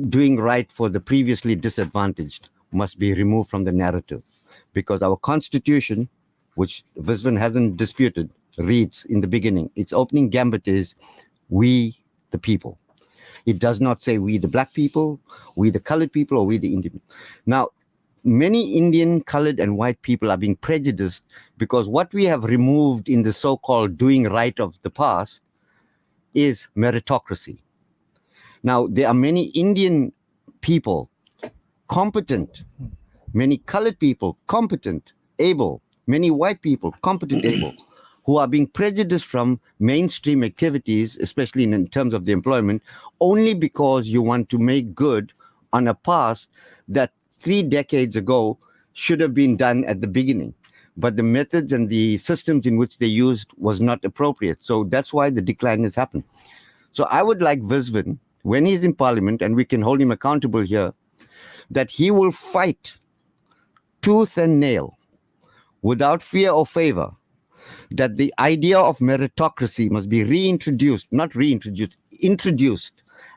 doing right for the previously disadvantaged must be removed from the narrative, because our constitution, which Wiswin hasn't disputed, reads in the beginning, its opening gambit is, we the people. It does not say we the black people, we the colored people, or we the Indian. Now, many Indian, colored, and white people are being prejudiced because what we have removed in the so-called doing right of the past is meritocracy. Now, there are many Indian people, competent, many colored people, competent, able, many white people, competent, able, who are being prejudiced from mainstream activities, especially in terms of the employment, only because you want to make good on a past that 3 decades ago should have been done at the beginning. But the methods and the systems in which they used was not appropriate. So that's why the decline has happened. So I would like Wiswin, when he's in Parliament, and we can hold him accountable here, that he will fight tooth and nail, without fear or favor, that the idea of meritocracy must be introduced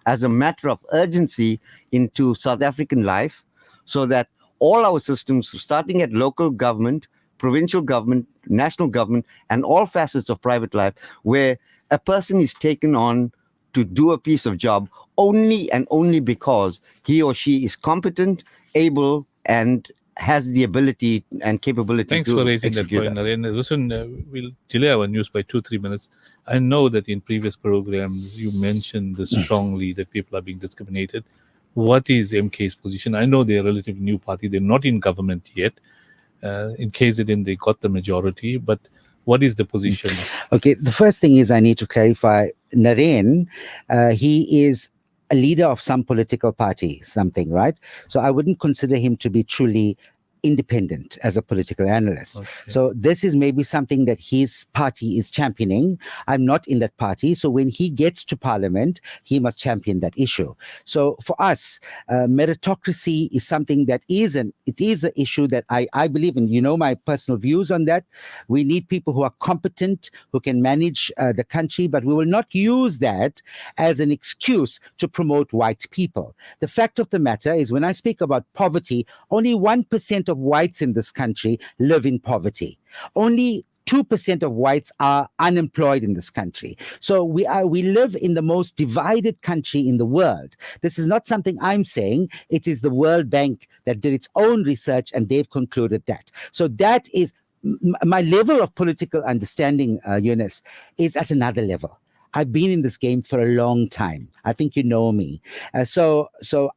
as a matter of urgency into South African life, so that all our systems, starting at local government, provincial government, national government, and all facets of private life, where a person is taken on to do a piece of job only and only because he or she is competent, able, and has the ability and capability
Thanks
to
for raising that
execute
point, Naren. Listen, we'll delay our news by 2-3 minutes. I know that in previous programs you mentioned this strongly, that people are being discriminated. What is MK's position? I know they're a relatively new party. They're not in government yet. In KZN, they got the majority. But what is the position?
Okay, the first thing is I need to clarify, Naren, he is a leader of some political party, something, right? So I wouldn't consider him to be truly independent as a political analyst.
Okay.
So this is maybe something that his party is championing. I'm not in that party. So when he gets to Parliament, he must champion that issue. So for us, meritocracy is something that is an issue that I believe in. You know my personal views on that. We need people who are competent, who can manage the country, but we will not use that as an excuse to promote white people. The fact of the matter is, when I speak about poverty, only 1% of whites in this country live in poverty. Only 2% of whites are unemployed in this country. So we live in the most divided country in the world. This is not something I'm saying. It is the World Bank that did its own research, and they've concluded that. So that is my level of political understanding, Eunice, is at another level. I've been in this game for a long time. I think you know me. So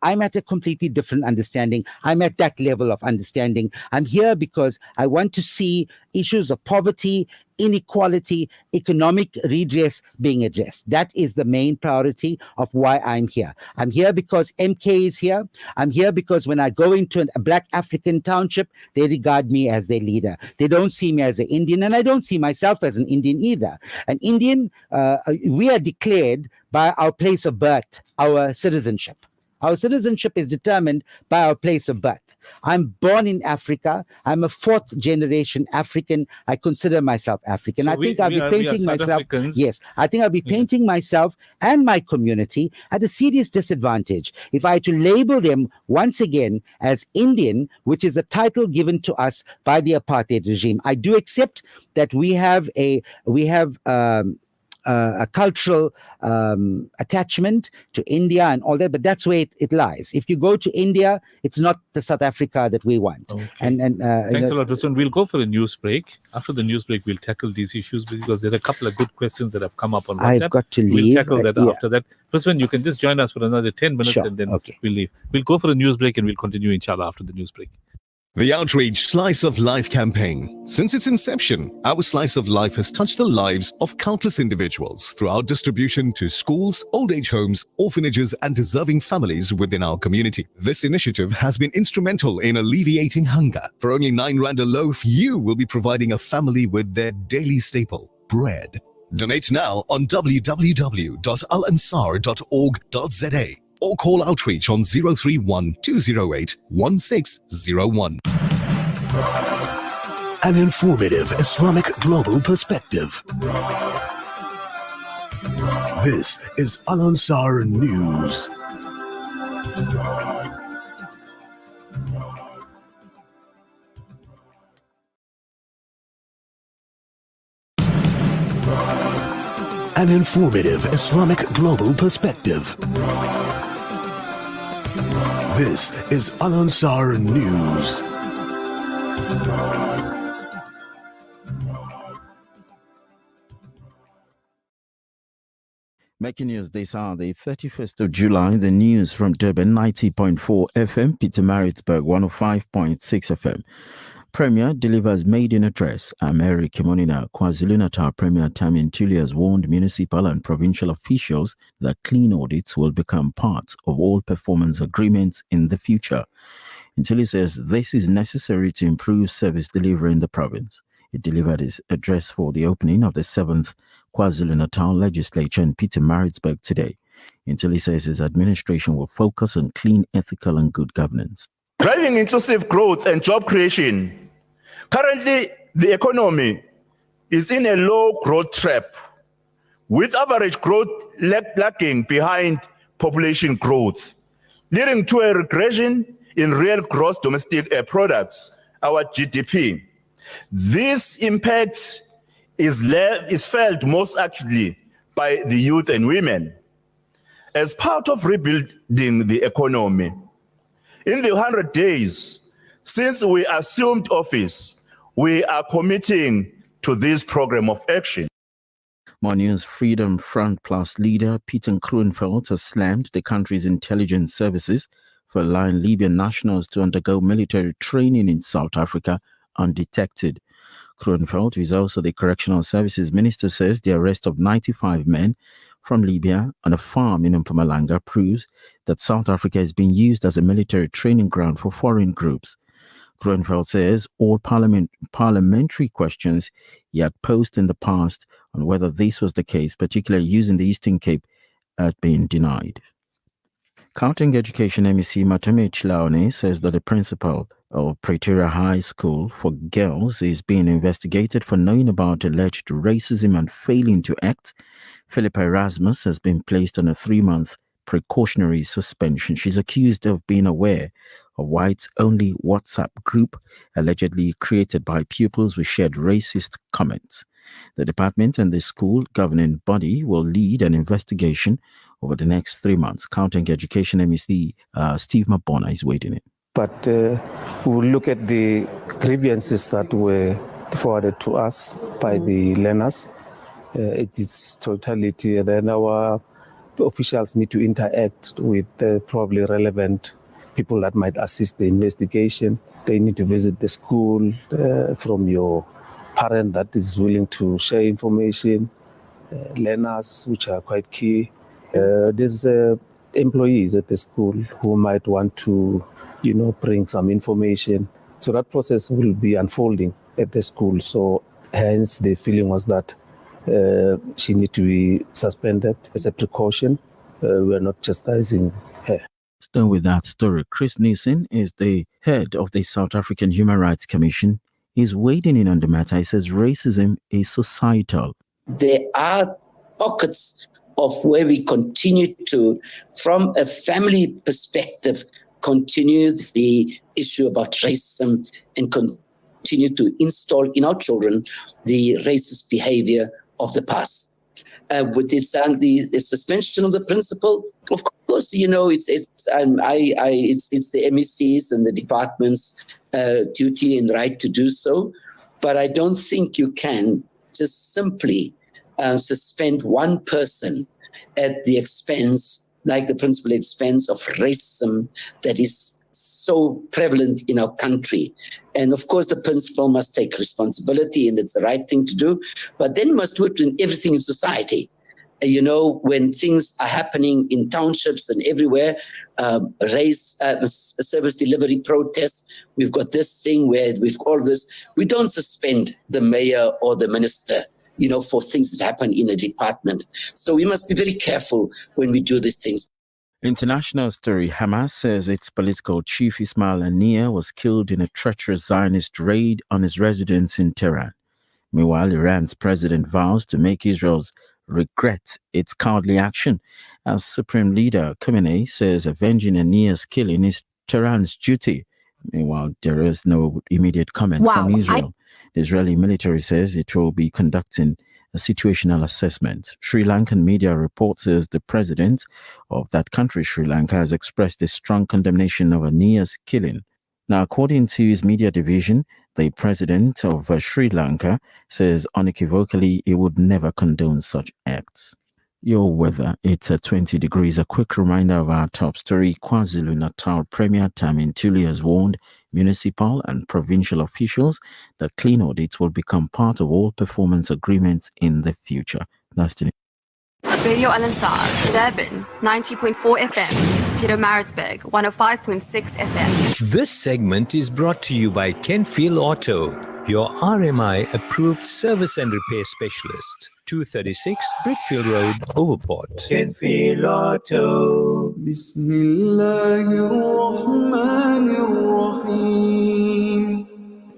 I'm at a completely different understanding. I'm at that level of understanding. I'm here because I want to see issues of poverty, inequality, economic redress being addressed. That is the main priority of why I'm here. I'm here because MK is here. I'm here because when I go into a Black African township, they regard me as their leader. They don't see me as an Indian, and I don't see myself as an Indian either. An Indian, we are declared by our place of birth, our citizenship. Our citizenship is determined by our place of birth. I'm born in Africa. I'm a 4th generation African. I consider myself African.
So
I think I'll be painting myself. Yes, I think I'll be painting myself and my community at a serious disadvantage if I had to label them once again as Indian, which is a title given to us by the apartheid regime. I do accept that we have a cultural attachment to India and all that, but that's where it lies. If you go to India, it's not the South Africa that we want.
Okay.
And
Thanks a lot, Rizwan. We'll go for a news break. After the news break, we'll tackle these issues because there are a couple of good questions that have come up on WhatsApp.
I've got to leave.
We'll tackle that
Yeah.
after that. Rizwan, you can just join us for another 10 minutes
Sure.
and then
Okay.
we'll leave. We'll go for a news break and we'll continue, inshallah, after the news break.
The Outreach Slice of Life campaign. Since its inception, our Slice of Life has touched the lives of countless individuals through our distribution to schools, old age homes, orphanages, and deserving families within our community. This initiative has been instrumental in alleviating hunger. For only 9 Rand a loaf, you will be providing a family with their daily staple, bread. Donate now on www.alansar.org.za or call Outreach on 031 208 1601.
An informative Islamic global perspective. This is Al Ansar News. An informative Islamic global perspective. This is Al Ansar News.
Making news this hour, the 31st of July, the news from Durban 90.4 FM, Pietermaritzburg 105.6 FM. Premier delivers maiden address. Mary Kimonina, KwaZulu-Natal Premier Tamin Tuli has warned municipal and provincial officials that clean audits will become part of all performance agreements in the future. Tuli says this is necessary to improve service delivery in the province. He delivered his address for the opening of the 7th KwaZulu-Natal legislature in Pietermaritzburg today. Tuli says his administration will focus on clean, ethical and good governance.
Driving inclusive growth and job creation. Currently, the economy is in a low growth trap, with average growth lagging behind population growth, leading to a regression in real gross domestic products, our GDP. This impact is felt most acutely by the youth and women. As part of rebuilding the economy, in the 100 days since we assumed office, we are committing to this program of action.
More news. Freedom Front Plus leader Peter Kroonveld has slammed the country's intelligence services for allowing Libyan nationals to undergo military training in South Africa undetected. Kroonveld, who is also the Correctional Services Minister, says the arrest of 95 men from Libya on a farm in Mpumalanga proves that South Africa is being used as a military training ground for foreign groups. Kroonveld says all parliamentary questions he had posed in the past on whether this was the case, particularly using the Eastern Cape, had been denied. Gauteng Education MEC Matame Chilaone says that the principal of Pretoria High School for Girls is being investigated for knowing about alleged racism and failing to act. Philippa Erasmus has been placed on a 3-month precautionary suspension. She's accused of being aware of whites-only WhatsApp group allegedly created by pupils who shared racist comments. The department and the school governing body will lead an investigation over the next 3 months. Gauteng Education MEC Steve Mabona is waiting in.
But we will look at the grievances that were forwarded to us by the learners. It is totality. Then our officials need to interact with probably relevant people that might assist the investigation. They need to visit the school from your parent that is willing to share information, learners, which are quite key. There's employees at the school who might want to, bring some information. So that process will be unfolding at the school. So hence the feeling was that she needs to be suspended as a precaution. We're not chastising her.
Still with that story, Chris Nielsen is the head of the South African Human Rights Commission. He's wading in on the matter. He says racism is societal.
There are pockets of where we continue to, from a family perspective, continue the issue about racism and continue to install in our children the racist behavior of the past. with the suspension of the principal. Of course, it's the MEC's and the department's duty and right to do so, but I don't think you can just simply suspend one person at the expense, like the principal expense of racism that is so prevalent in our country. And of course, the principal must take responsibility, and it's the right thing to do, but then must do it in everything in society. When things are happening in townships and everywhere, service delivery protests, we've got this thing where we've all this, we don't suspend the mayor or the minister, for things that happen in a department. So we must be very careful when we do these things.
International story. Hamas says its political chief Ismail Haniyeh was killed in a treacherous Zionist raid on his residence in Tehran. Meanwhile, Iran's president vows to make Israel's regret its cowardly action, as Supreme Leader Khamenei says avenging Haniyeh's killing is Tehran's duty. Meanwhile, there is no immediate comment from Israel. The Israeli military says it will be conducting a situational assessment. Sri Lankan media reports says the president of that country, Sri Lanka, has expressed a strong condemnation of Haniyeh's killing. Now, according to his media division, the president of Sri Lanka says unequivocally he would never condone such acts. Your weather, it's at 20 degrees. A quick reminder of our top story. KwaZulu-Natal Premier Tamin Tuli has warned municipal and provincial officials that clean audits will become part of all performance agreements in the future. That's the
Radio Al Ansar, Durban 90.4 FM, Peter Maritzburg 105.6 FM.
This segment is brought to you by Kenfield Auto, your RMI approved service and repair specialist. 236 Brickfield Road, Overport.
Kenfield Auto. Bismillahirrahmanirrahim.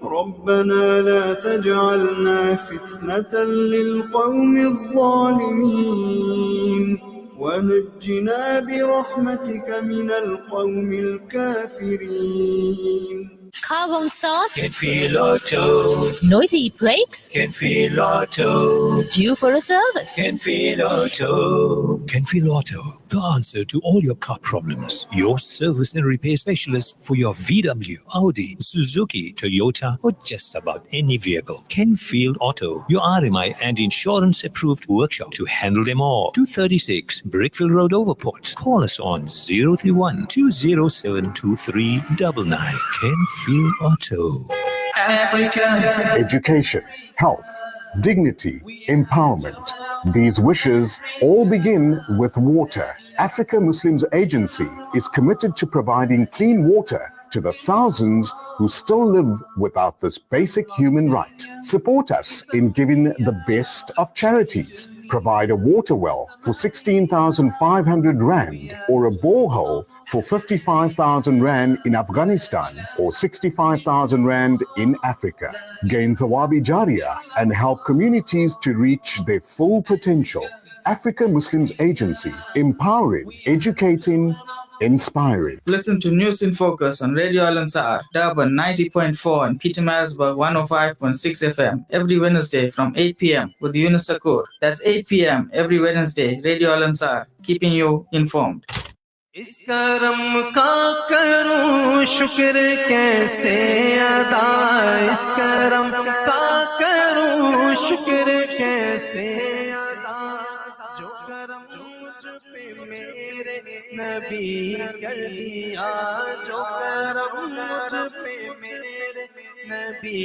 ربنا لا تجعلنا فتنة للقوم الظالمين ونجنا برحمتك من القوم الكافرين.
Car won't start?
Kenfield Auto.
Noisy brakes?
Kenfield Auto.
Due for a service?
Kenfield Auto.
Kenfield Auto, the answer to all your car problems. Your service and repair specialist for your VW, Audi, Suzuki, Toyota, or just about any vehicle. Kenfield Auto, your RMI and insurance approved workshop to handle them all. 236 Brickfield Road, Overport. Call us on 031 207 2399. Kenfield Auto.
Africa.
Education, health, dignity, empowerment. These wishes all begin with water. Africa Muslims Agency is committed to providing clean water to the thousands who still live without this basic human right. Support us in giving the best of charities. Provide a water well for 16,500 Rand or a borehole for 55,000 Rand in Afghanistan or 65,000 Rand in Africa. Gain Thawabi Jariyah and help communities to reach their full potential. Africa Muslims Agency, empowering, educating, inspiring.
Listen to News in Focus on Radio Al Ansar, Durban 90.4 and Peter Maritzburg 105.6 FM every Wednesday from 8 p.m. with Yunus Sakur. That's 8 p.m. every Wednesday, Radio Al Ansar, keeping you informed.
इस करम का करूं शुक्र कैसे अदा इस करम का करूं शुक्र कैसे अदा जो करम मुझ पे मेरे नबी कर दिया जो करम मुझ पे मेरे नबी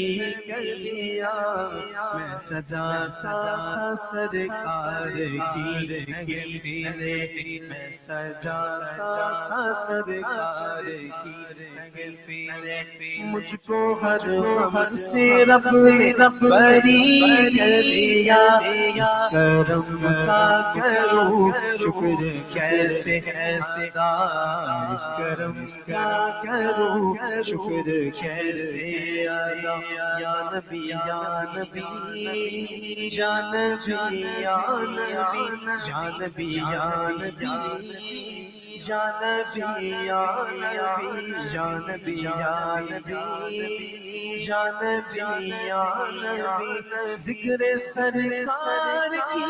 कर दिया मैं सजा सा सरकार की महफिले मैं सजा सरकार की महफिले मुझको हर हम से रब ने बरी कर दिया इस करम का करूं शुक्र कैसे कैसे इस करम का करूं शुक्र कैसे अदा या नबी या नबी या नबी या नबी या नबी या नबी जिक्र सरकार की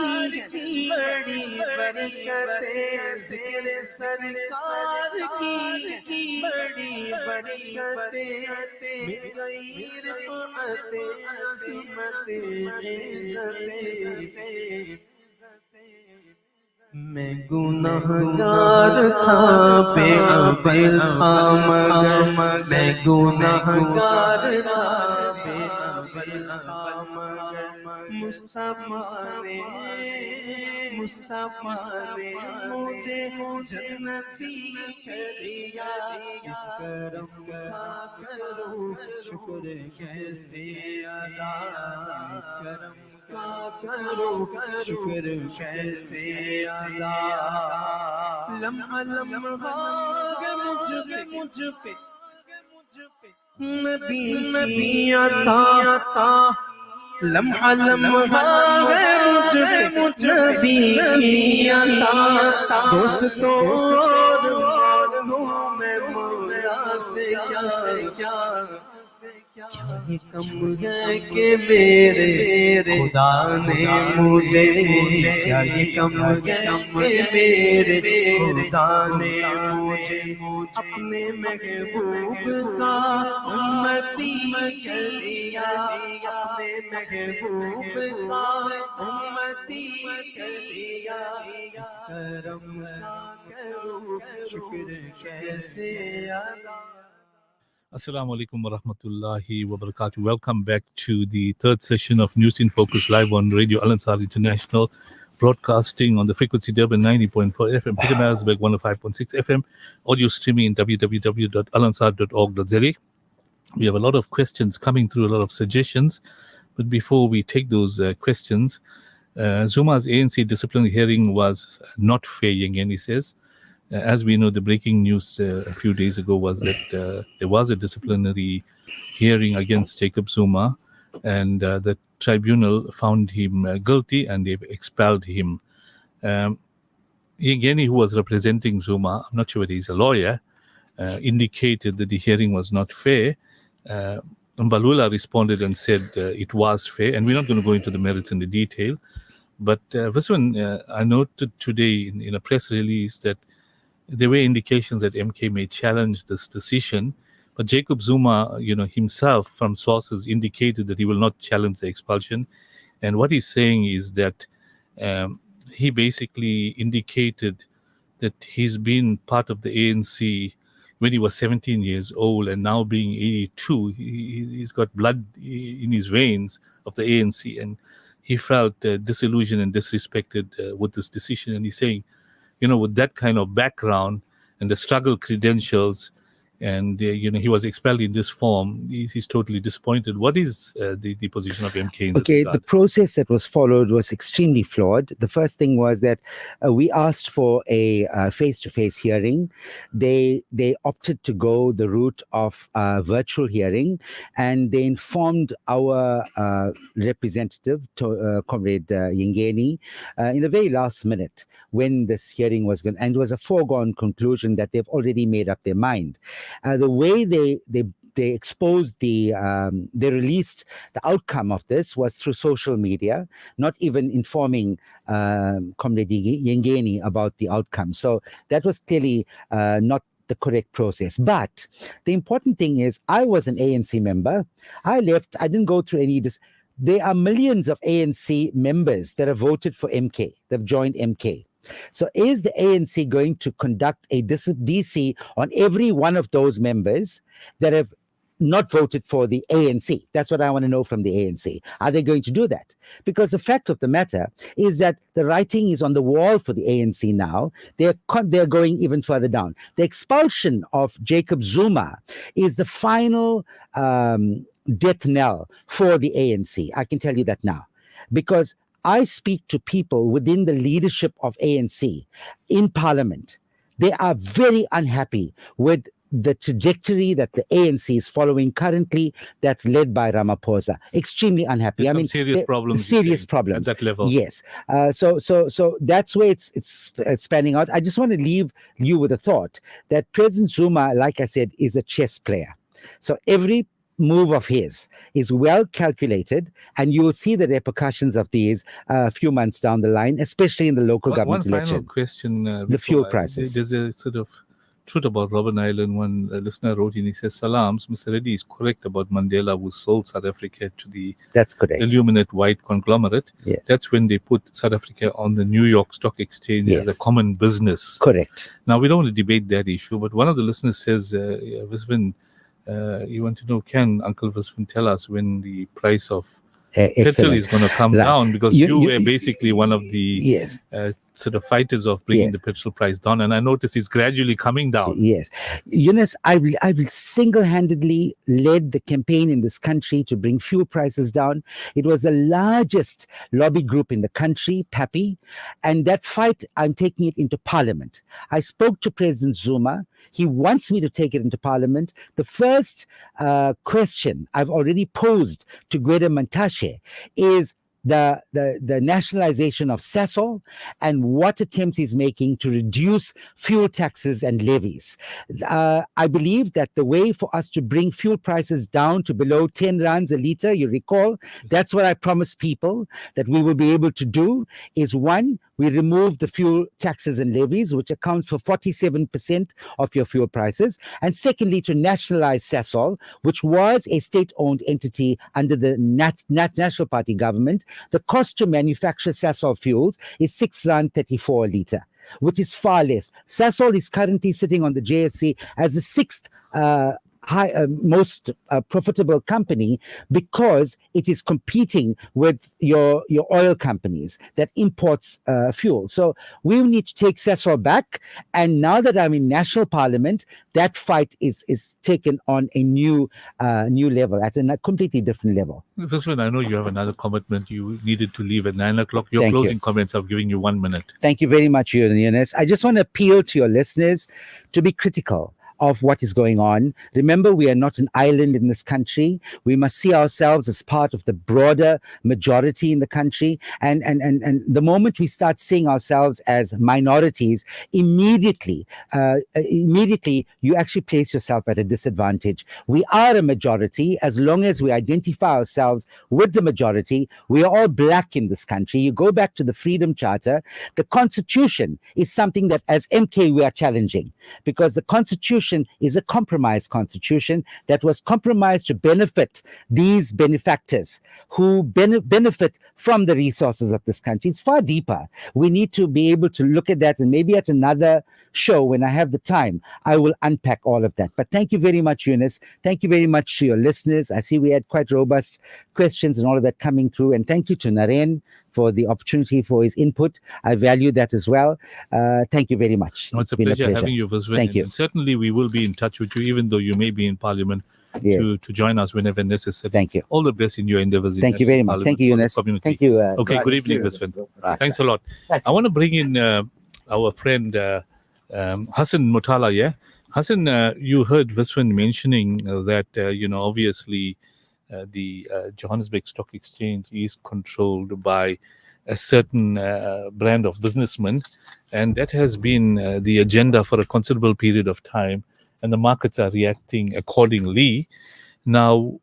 बड़ी बरकतें, जिक्र सरकार की बड़ी बरकतें, मिल गई रिफ़अतें, अज़मतें, इज़्ज़तें। मैं गुनाहगार था, बेअक़ल था मगर मैं गुनाहगार था, बेअक़ल था मगर मुस्तफ़ा ने मुझे जन्नती कर दिया। इस करम का करूं शुक्र कैसे अदा, इस करम का करूं शुक्र कैसे अदा। लम्हा लम्हा मुझ पे नबी आता, लम्हा लम्हा मुझ नबी आता। दोस्तों मैं मौला से क्या ये कम है कि मेरे खुदा ने मुझे, क्या ये कम है कि मेरे खुदा ने मुझे अपने महबूब का उम्मती कर दिया, अपने महबूब का उम्मती कर दिया। इस करम का करूं शुक्र कैसे अदा।
Assalamu alaikum wa rahmatullahi wa barakatuh. Welcome back to the third session of News in Focus live on Radio Al Ansar International, broadcasting on the frequency Durban 90.4 FM, Pietermaritzburg 105.6 FM, audio streaming in www.alansar.org.za. We have a lot of questions coming through, a lot of suggestions. But before we take those questions, Zuma's ANC disciplinary hearing was not fair, Yengeni says. As we know, the breaking news a few days ago was that there was a disciplinary hearing against Jacob Zuma, and the tribunal found him guilty and they've expelled him. Yengeni, who was representing Zuma, I'm not sure whether he's a lawyer, indicated that the hearing was not fair. Mbalula responded and said it was fair, and we're not going to go into the merits and the detail. But Viswan, I noted today in a press release that there were indications that MK may challenge this decision, but Jacob Zuma, himself from sources indicated that he will not challenge the expulsion. And what he's saying is that he basically indicated that he's been part of the ANC when he was 17 years old, and now being 82, he's got blood in his veins of the ANC, and he felt disillusioned and disrespected with this decision. And he's saying, with that kind of background and the struggle credentials, and he was expelled in this form, he's totally disappointed. What is the position of MK in this regard?
The process that was followed was extremely flawed. The first thing was that we asked for a face-to-face hearing. They opted to go the route of virtual hearing, and they informed our representative, Comrade Yengeni, in the very last minute when this hearing was going, and it was a foregone conclusion that they've already made up their mind. The way they exposed they released the outcome of this was through social media, not even informing Comrade Yengeni about the outcome. So that was clearly not the correct process. But the important thing is, I was an ANC member. I left. I didn't go through any. There are millions of ANC members that have voted for MK. They've joined MK. So is the ANC going to conduct a DC on every one of those members that have not voted for the ANC? That's what I want to know from the ANC. Are they going to do that? Because the fact of the matter is that the writing is on the wall for the ANC now. They're going even further down. The expulsion of Jacob Zuma is the final death knell for the ANC. I can tell you that now. Because I speak to people within the leadership of ANC in Parliament. They are very unhappy with the trajectory that the ANC is following currently, that's led by Ramaphosa. Extremely unhappy.
There's
I
some
mean,
serious problems. you're
serious
saying,
problems
at that level.
Yes. So that's where it's spanning out. I just want to leave you with a thought that President Zuma, like I said, is a chess player. So every move of his is well calculated, and you will see the repercussions of these a few months down the line, especially in the local government
One final
election.
question.
The fuel
before
prices.
There's a sort of truth about Robben Island. One listener wrote in, he says, Salams, Mr. Reddy is correct about Mandela, who sold South Africa to the
That's correct.
Illuminate white conglomerate.
Yeah.
That's when they put South Africa on the New York Stock Exchange as a
Yes.
common business.
Correct.
Now, we don't want to debate that issue, but one of the listeners says, Visvin, you want to know, can Uncle Visvin tell us when the price of petrol
Excellent.
is going to come
Right.
down? Because you were basically one of the
Yes.
sort of fighters of bringing
Yes.
the petrol price down, and I notice it's gradually coming down.
Yes. Eunice, I will single-handedly led the campaign in this country to bring fuel prices down. It was the largest lobby group in the country, PAPI, and that fight, I'm taking it into Parliament. I spoke to President Zuma. He wants me to take it into Parliament. The first question I've already posed to Gwede Mantashe is the nationalization of Sasol and what attempts he's making to reduce fuel taxes and levies. I believe that the way for us to bring fuel prices down to below 10 rands a litre, you recall, that's what I promised people that we will be able to do, is one, we remove the fuel taxes and levies, which accounts for 47% of your fuel prices. And secondly, to nationalize Sasol, which was a state-owned entity under the National Party government. The cost to manufacture Sasol fuels is 6 rand 34 a litre, which is far less. Sasol is currently sitting on the JSE as the sixth most profitable company because it is competing with your oil companies that imports fuel. So we need to take Sasol back. And now that I'm in national parliament, that fight is taken on a new level, at a completely different level.
First one, I know you have another commitment. You needed to leave at 9 o'clock. Your
Thank you.
closing comments, I've given you 1 minute.
Thank you very much, Eunice. I just want to appeal to your listeners to be critical of what is going on. Remember, we are not an island in this country. We must see ourselves as part of the broader majority in the country. And the moment we start seeing ourselves as minorities, immediately you actually place yourself at a disadvantage. We are a majority. As long as we identify ourselves with the majority, we are all black in this country. You go back to the Freedom Charter, the Constitution is something that as MK we are challenging, because the Constitution is a compromised constitution that was compromised to benefit these benefactors who benefit from the resources of this country. It's far deeper. We need to be able to look at that, and maybe at another show when I have the time, I will unpack all of that. But thank you very much, Eunice. Thank you very much to your listeners. I see we had quite robust questions and all of that coming through. And thank you to Naren for the opportunity for his input. I value that as well. Thank you very much.
No, it's a
been
pleasure having you, Visvin.
Thank you.
And certainly we will be in touch with you, even though you may be in Parliament,
Yes.
to join us whenever necessary.
Thank you.
All the best in your endeavors. In
Thank you very much. Thank you,
National
Eunice.
Parliament
Thank
for the
you.
community. Okay, good evening, Visvin. Thanks a lot. I want to bring in our friend Hassan Mutala. Yeah, Hassan, you heard Visvin mentioning that obviously the Johannesburg Stock Exchange is controlled by a certain brand of businessmen, and that has been the agenda for a considerable period of time, and the markets are reacting accordingly. Now,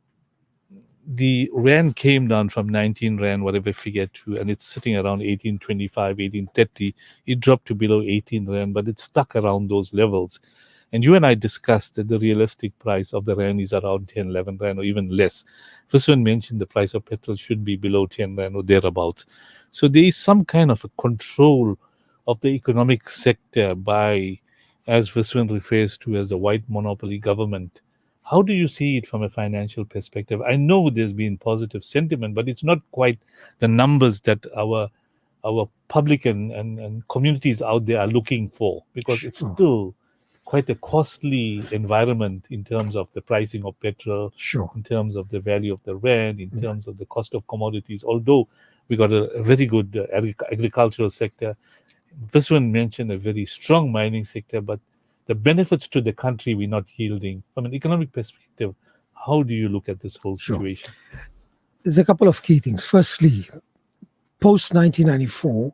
the rand came down from 19 rand, whatever figure, to, and it's sitting around 1825, 1830. It dropped to below 18 rand, but it's stuck around those levels. And you and I discussed that the realistic price of the rand is around 10, 11 rand or even less. Visvin mentioned the price of petrol should be below 10 rand or thereabouts. So there is some kind of a control of the economic sector by, as Visvin refers to as the white monopoly government. How do you see it from a financial perspective? I know there's been positive sentiment, but it's not quite the numbers that our public and communities out there are looking for, because it's still quite a costly environment in terms of the pricing of petrol, in terms of the value of the rand, in terms of the cost of commodities, although we got a very good agricultural sector. Visvin mentioned a very strong mining sector, but the benefits to the country we're not yielding. From an economic perspective, how do you look at this whole situation?
There's a couple of key things. Firstly, post 1994,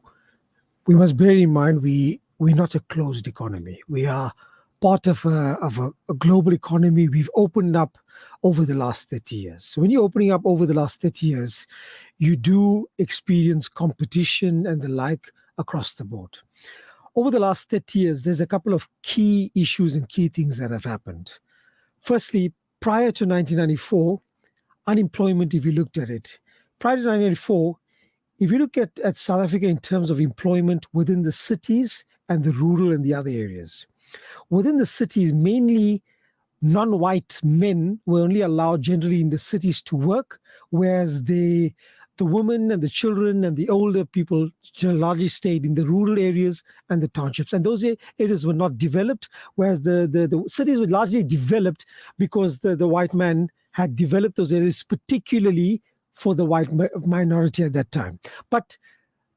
we must bear in mind we're not a closed economy. We are part of a global economy. We've opened up over the last 30 years. So when you're opening up over the last 30 years, you do experience competition and the like across the board. Over the last 30 years, there's a couple of key issues and key things that have happened. Firstly, prior to 1994, unemployment, if you looked at it, prior to 1994, if you look at South Africa in terms of employment within the cities and the rural and the other areas, within the cities, mainly non-white men were only allowed generally in the cities to work, whereas the women and the children and the older people largely stayed in the rural areas and the townships. And those areas were not developed, whereas the cities were largely developed because the white man had developed those areas, particularly for the white minority at that time. But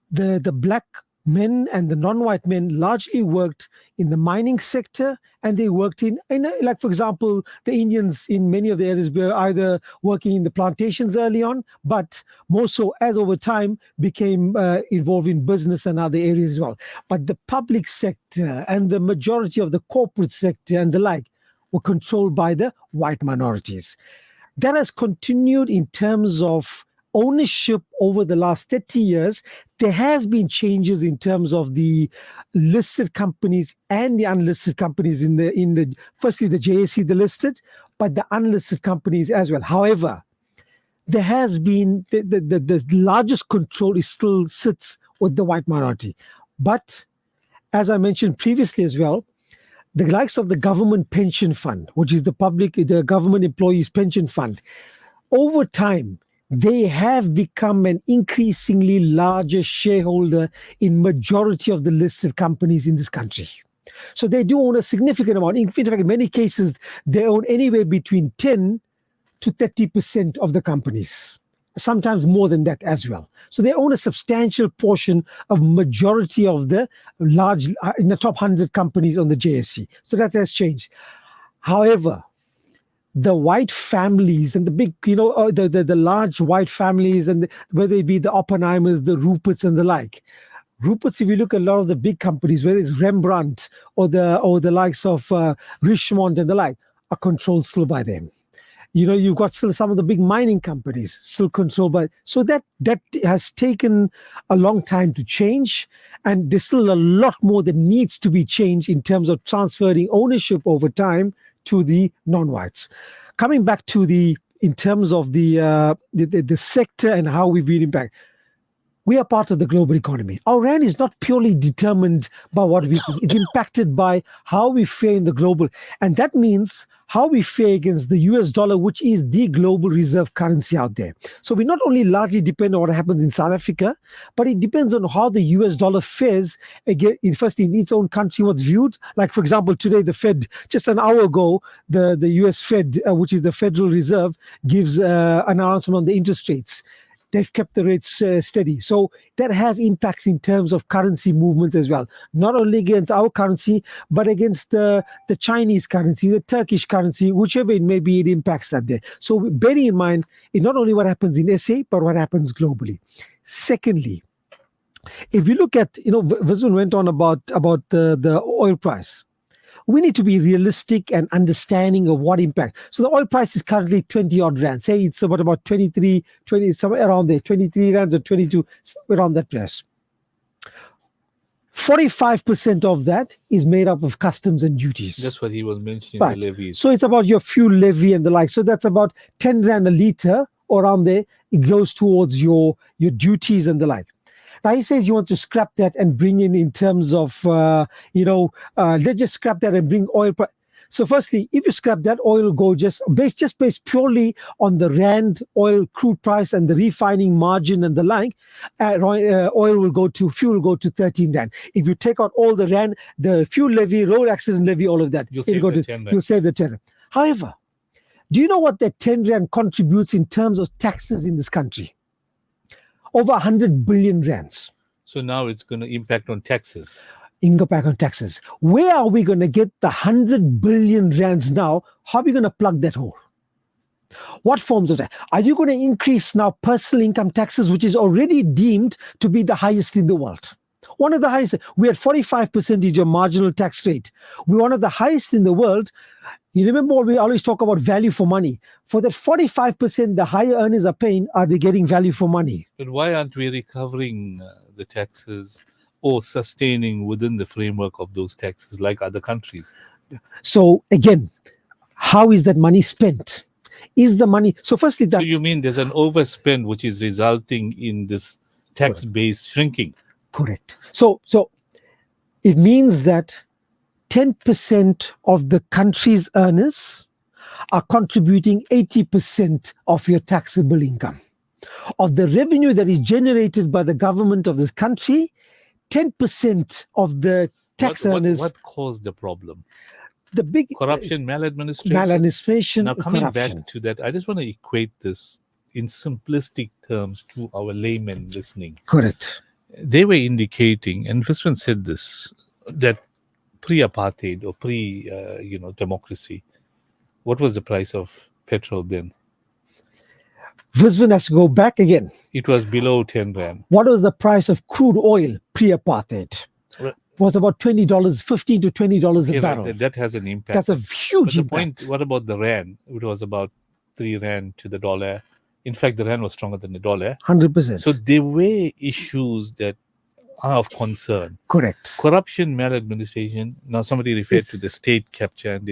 the black men and the non-white men largely worked in the mining sector, and they worked in like, for example, the Indians in many of the areas were either working in the plantations early on, but more so as over time became involved in business and other areas as well. But the public sector and the majority of the corporate sector and the like were controlled by the white minorities. That has continued in terms of ownership over the last 30 years. There has been changes in terms of the listed companies and the unlisted companies in the firstly the JSE, the listed, but the unlisted companies as well. However, there has been the largest control still sits with the white minority. But as I mentioned previously as well, the likes of the government pension fund, which is the government employees pension fund, over time, they have become an increasingly larger shareholder in majority of the listed companies in this country. So they do own a significant amount. In fact, in many cases, they own anywhere between 10 to 30% of the companies, sometimes more than that as well. So they own a substantial portion of majority of the large, in the top 100 companies on the JSE. So that has changed. However, the white families and the big, the large white families, and whether it be the Oppenheimers, the Ruperts and the like. Ruperts, if you look at a lot of the big companies, whether it's Rembrandt or the likes of Richemont and the like, are controlled still by them. You've got still some of the big mining companies still controlled by. So that has taken a long time to change, and there's still a lot more that needs to be changed in terms of transferring ownership over time to the non-whites. Coming back to in terms of the sector and how we've been impacted. We are part of the global economy. Our rand is not purely determined by what we think. It's impacted by how we fare in the global. And that means how we fare against the US dollar, which is the global reserve currency out there. So we not only largely depend on what happens in South Africa, but it depends on how the US dollar fares first in its own country, what's viewed. Like, for example, today, the Fed, just an hour ago, the US Fed, which is the Federal Reserve, gives an announcement on the interest rates. They've kept the rates steady. So that has impacts in terms of currency movements as well. Not only against our currency, but against the Chinese currency, the Turkish currency, whichever it may be, it impacts that there. So bearing in mind, it's not only what happens in SA, but what happens globally. Secondly, if you look at, Vizwan went on about the oil price. We need to be realistic and understanding of what impact. So the oil price is currently 20 odd rand. Say it's about 23, somewhere around there, 23 rands or 22, around that price. 45% of that is made up of customs and duties.
That's what he was mentioning,
right.
The levies.
So it's about your fuel levy and the like. So that's about 10 rand a litre or around there. It goes towards your duties and the like. Now he says you want to scrap that and bring in terms of, let's just scrap that and bring oil. So firstly, if you scrap that, oil will go just based purely on the rand oil crude price and the refining margin and the like, fuel will go to 13 rand. If you take out all the rand, the fuel levy, road accident levy, all of that, you'll save the 10 rand. However, do you know what that 10 rand contributes in terms of taxes in this country? Over 100 billion rands.
So now it's going to impact on taxes.
back on taxes. Where are we going to get the 100 billion rands now? How are we going to plug that hole? What forms of that? Are you going to increase now personal income taxes, which is already deemed to be the highest in the world? One of the highest. We had 45% is your marginal tax rate. We're one of the highest in the world. You remember we always talk about value for money. For that 45%, the higher earners are paying, are they getting value for money?
But why aren't we recovering the taxes or sustaining within the framework of those taxes like other countries?
So again, how is that money spent? Is the money... So firstly, that...
So you mean there's an overspend which is resulting in this tax base shrinking?
Correct. So it means that 10% of the country's earners are contributing 80% of your taxable income. Of the revenue that is generated by the government of this country, 10% of the tax earners...
What caused the problem?
The big...
Corruption, maladministration?
Maladministration,
Now coming
corruption.
back to that, I just want to equate this in simplistic terms to our laymen listening.
Correct.
They were indicating, and Viswan said this, that pre-apartheid or democracy, what was the price of petrol then?
Viswan has to go back again.
It was below 10 rand.
What was the price of crude oil pre-apartheid?
Well,
was about $20, $15 to $20 a
yeah,
barrel.
that has an impact.
That's a huge
But the
impact.
point, what about the rand? It was about 3 rand to the dollar. In fact, the rand was stronger than the dollar.
100%.
So there were issues that are of concern.
Correct.
Corruption, maladministration. Now somebody referred to the state capture, and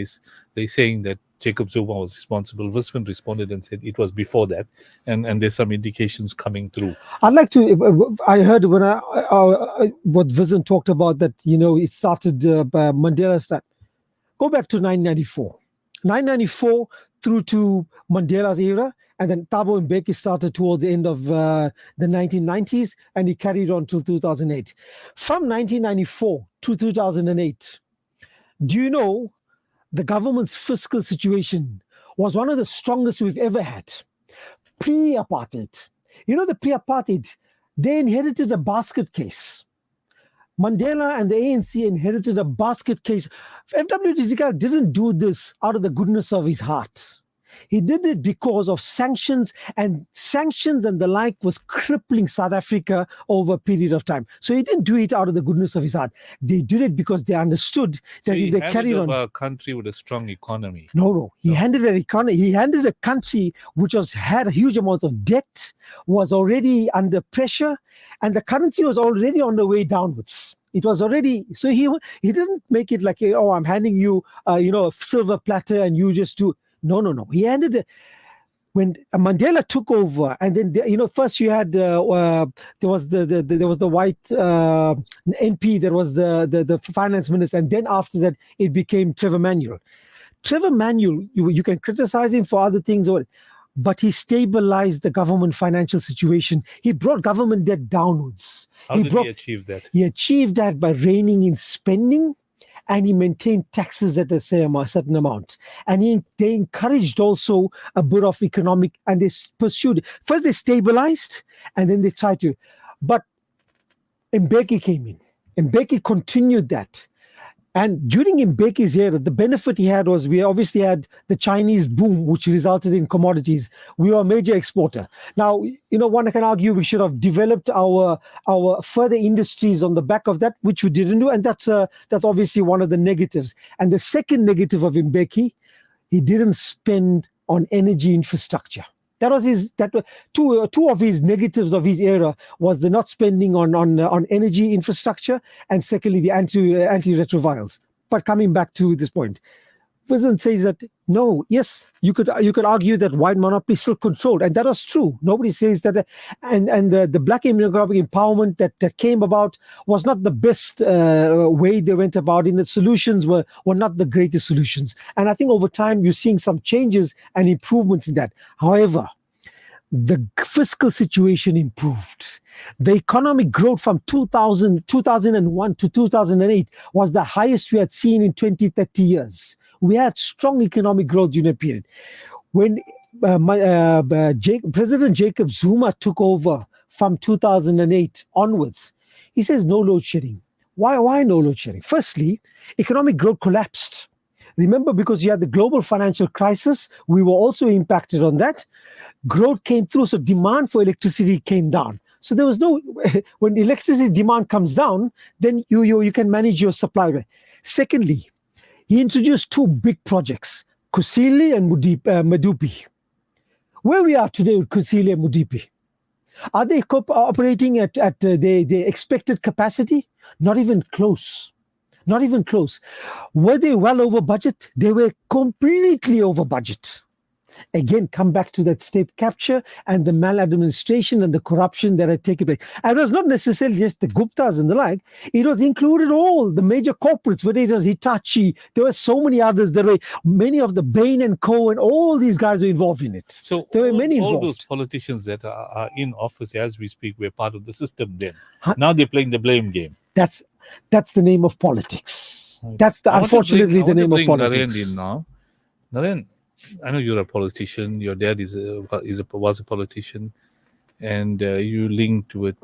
they're saying that Jacob Zuma was responsible. Viswan responded and said it was before that, and there's some indications coming through.
I'd like to. I heard when what Viswan talked about that it started by Mandela's time. Go back to 1994, 1994 through to Mandela's era, and then Thabo Mbeki started towards the end of the 1990s, and he carried on till 2008. From 1994 to 2008, do you know? The government's fiscal situation was one of the strongest we've ever had. Pre-apartheid. The pre-apartheid, they inherited a basket case. Mandela and the ANC inherited a basket case. F.W. de Klerk didn't do this out of the goodness of his heart. He did it because of sanctions and the like was crippling South Africa over a period of time. So he didn't do it out of the goodness of his heart. They did it because they understood that if they carried on...
a country with a strong economy.
No. He handed an economy. He handed a country which had a huge amount of debt, was already under pressure, and the currency was already on the way downwards. It was already... So he didn't make it like, I'm handing you, a silver platter and you just do... No. He handed it when Mandela took over, and then first you had there was the white MP, there was the finance minister, and then after that it became Trevor Manuel. Trevor Manuel, you can criticize him for other things, but he stabilized the government financial situation. He brought government debt downwards.
How did he achieve that?
He achieved that by reining in spending. And he maintained taxes at a certain amount. And they encouraged also a bit of economic, and they pursued. First they stabilized, and then they tried to. But Mbeki came in. Mbeki continued that. And during Mbeki's era, the benefit he had was we obviously had the Chinese boom, which resulted in commodities. We were a major exporter. Now, one can argue we should have developed our further industries on the back of that, which we didn't do. And that's obviously one of the negatives. And the second negative of Mbeki, he didn't spend on energy infrastructure. That was two of his negatives of his era was the not spending on energy infrastructure, and secondly the antiretrovirals. But coming back to this point, Viswan says that no, yes, you could argue that white monopoly still controlled, and that was true. Nobody says that, and the black economic empowerment that came about was not the best way they went about it. The solutions were not the greatest solutions, and I think over time you're seeing some changes and improvements in that. However, the fiscal situation improved. The economic growth from 2001 to 2008 was the highest we had seen in 20-30 years. We had strong economic growth during a period. When President Jacob Zuma took over from 2008 onwards, he says no load shedding. Why no load shedding? Firstly, economic growth collapsed. Remember, because you had the global financial crisis, we were also impacted on that. Growth came through, so demand for electricity came down. So there was no, when electricity demand comes down, then you can manage your supply. Secondly, he introduced two big projects, Kusile and Medupi. Where we are today with Kusile and Medupi, are they operating at the expected capacity? Not even close. Not even close. Were they well over budget? They were completely over budget. Again, come back to that state capture and the maladministration and the corruption that had taken place. And it was not necessarily just the Guptas and the like. It was included all the major corporates, whether it was Hitachi. There were so many others. There were many of the Bain and Co. and all these guys were involved in it.
So
there were many
all
involved.
those politicians that are in office as we speak were part of the system then. Now they're playing the blame game.
That's the name of politics. That's unfortunately the name of politics.
Naren in now. Naren, I know you're a politician. Your dad was a politician, and you linked with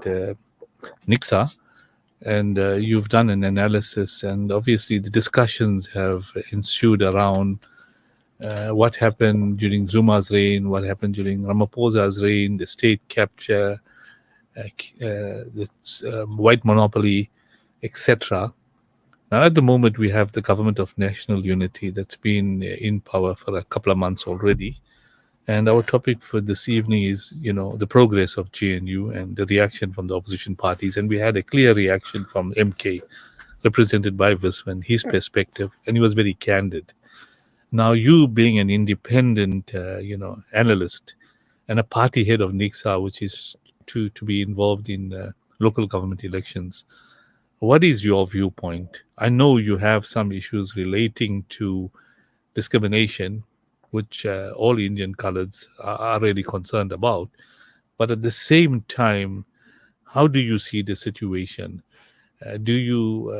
Nixa, and you've done an analysis. And obviously, the discussions have ensued around what happened during Zuma's reign, what happened during Ramaphosa's reign, the state capture, the white monopoly, etc. Now, at the moment, we have the government of national unity that's been in power for a couple of months already. And our topic for this evening is, the progress of GNU and the reaction from the opposition parties. And we had a clear reaction from MK, represented by Viswan, his perspective, and he was very candid. Now, you being an independent, analyst and a party head of Nixa, which is to be involved in local government elections, what is your viewpoint? I know you have some issues relating to discrimination, which all Indian coloureds are really concerned about. But at the same time, how do you see the situation? Do you,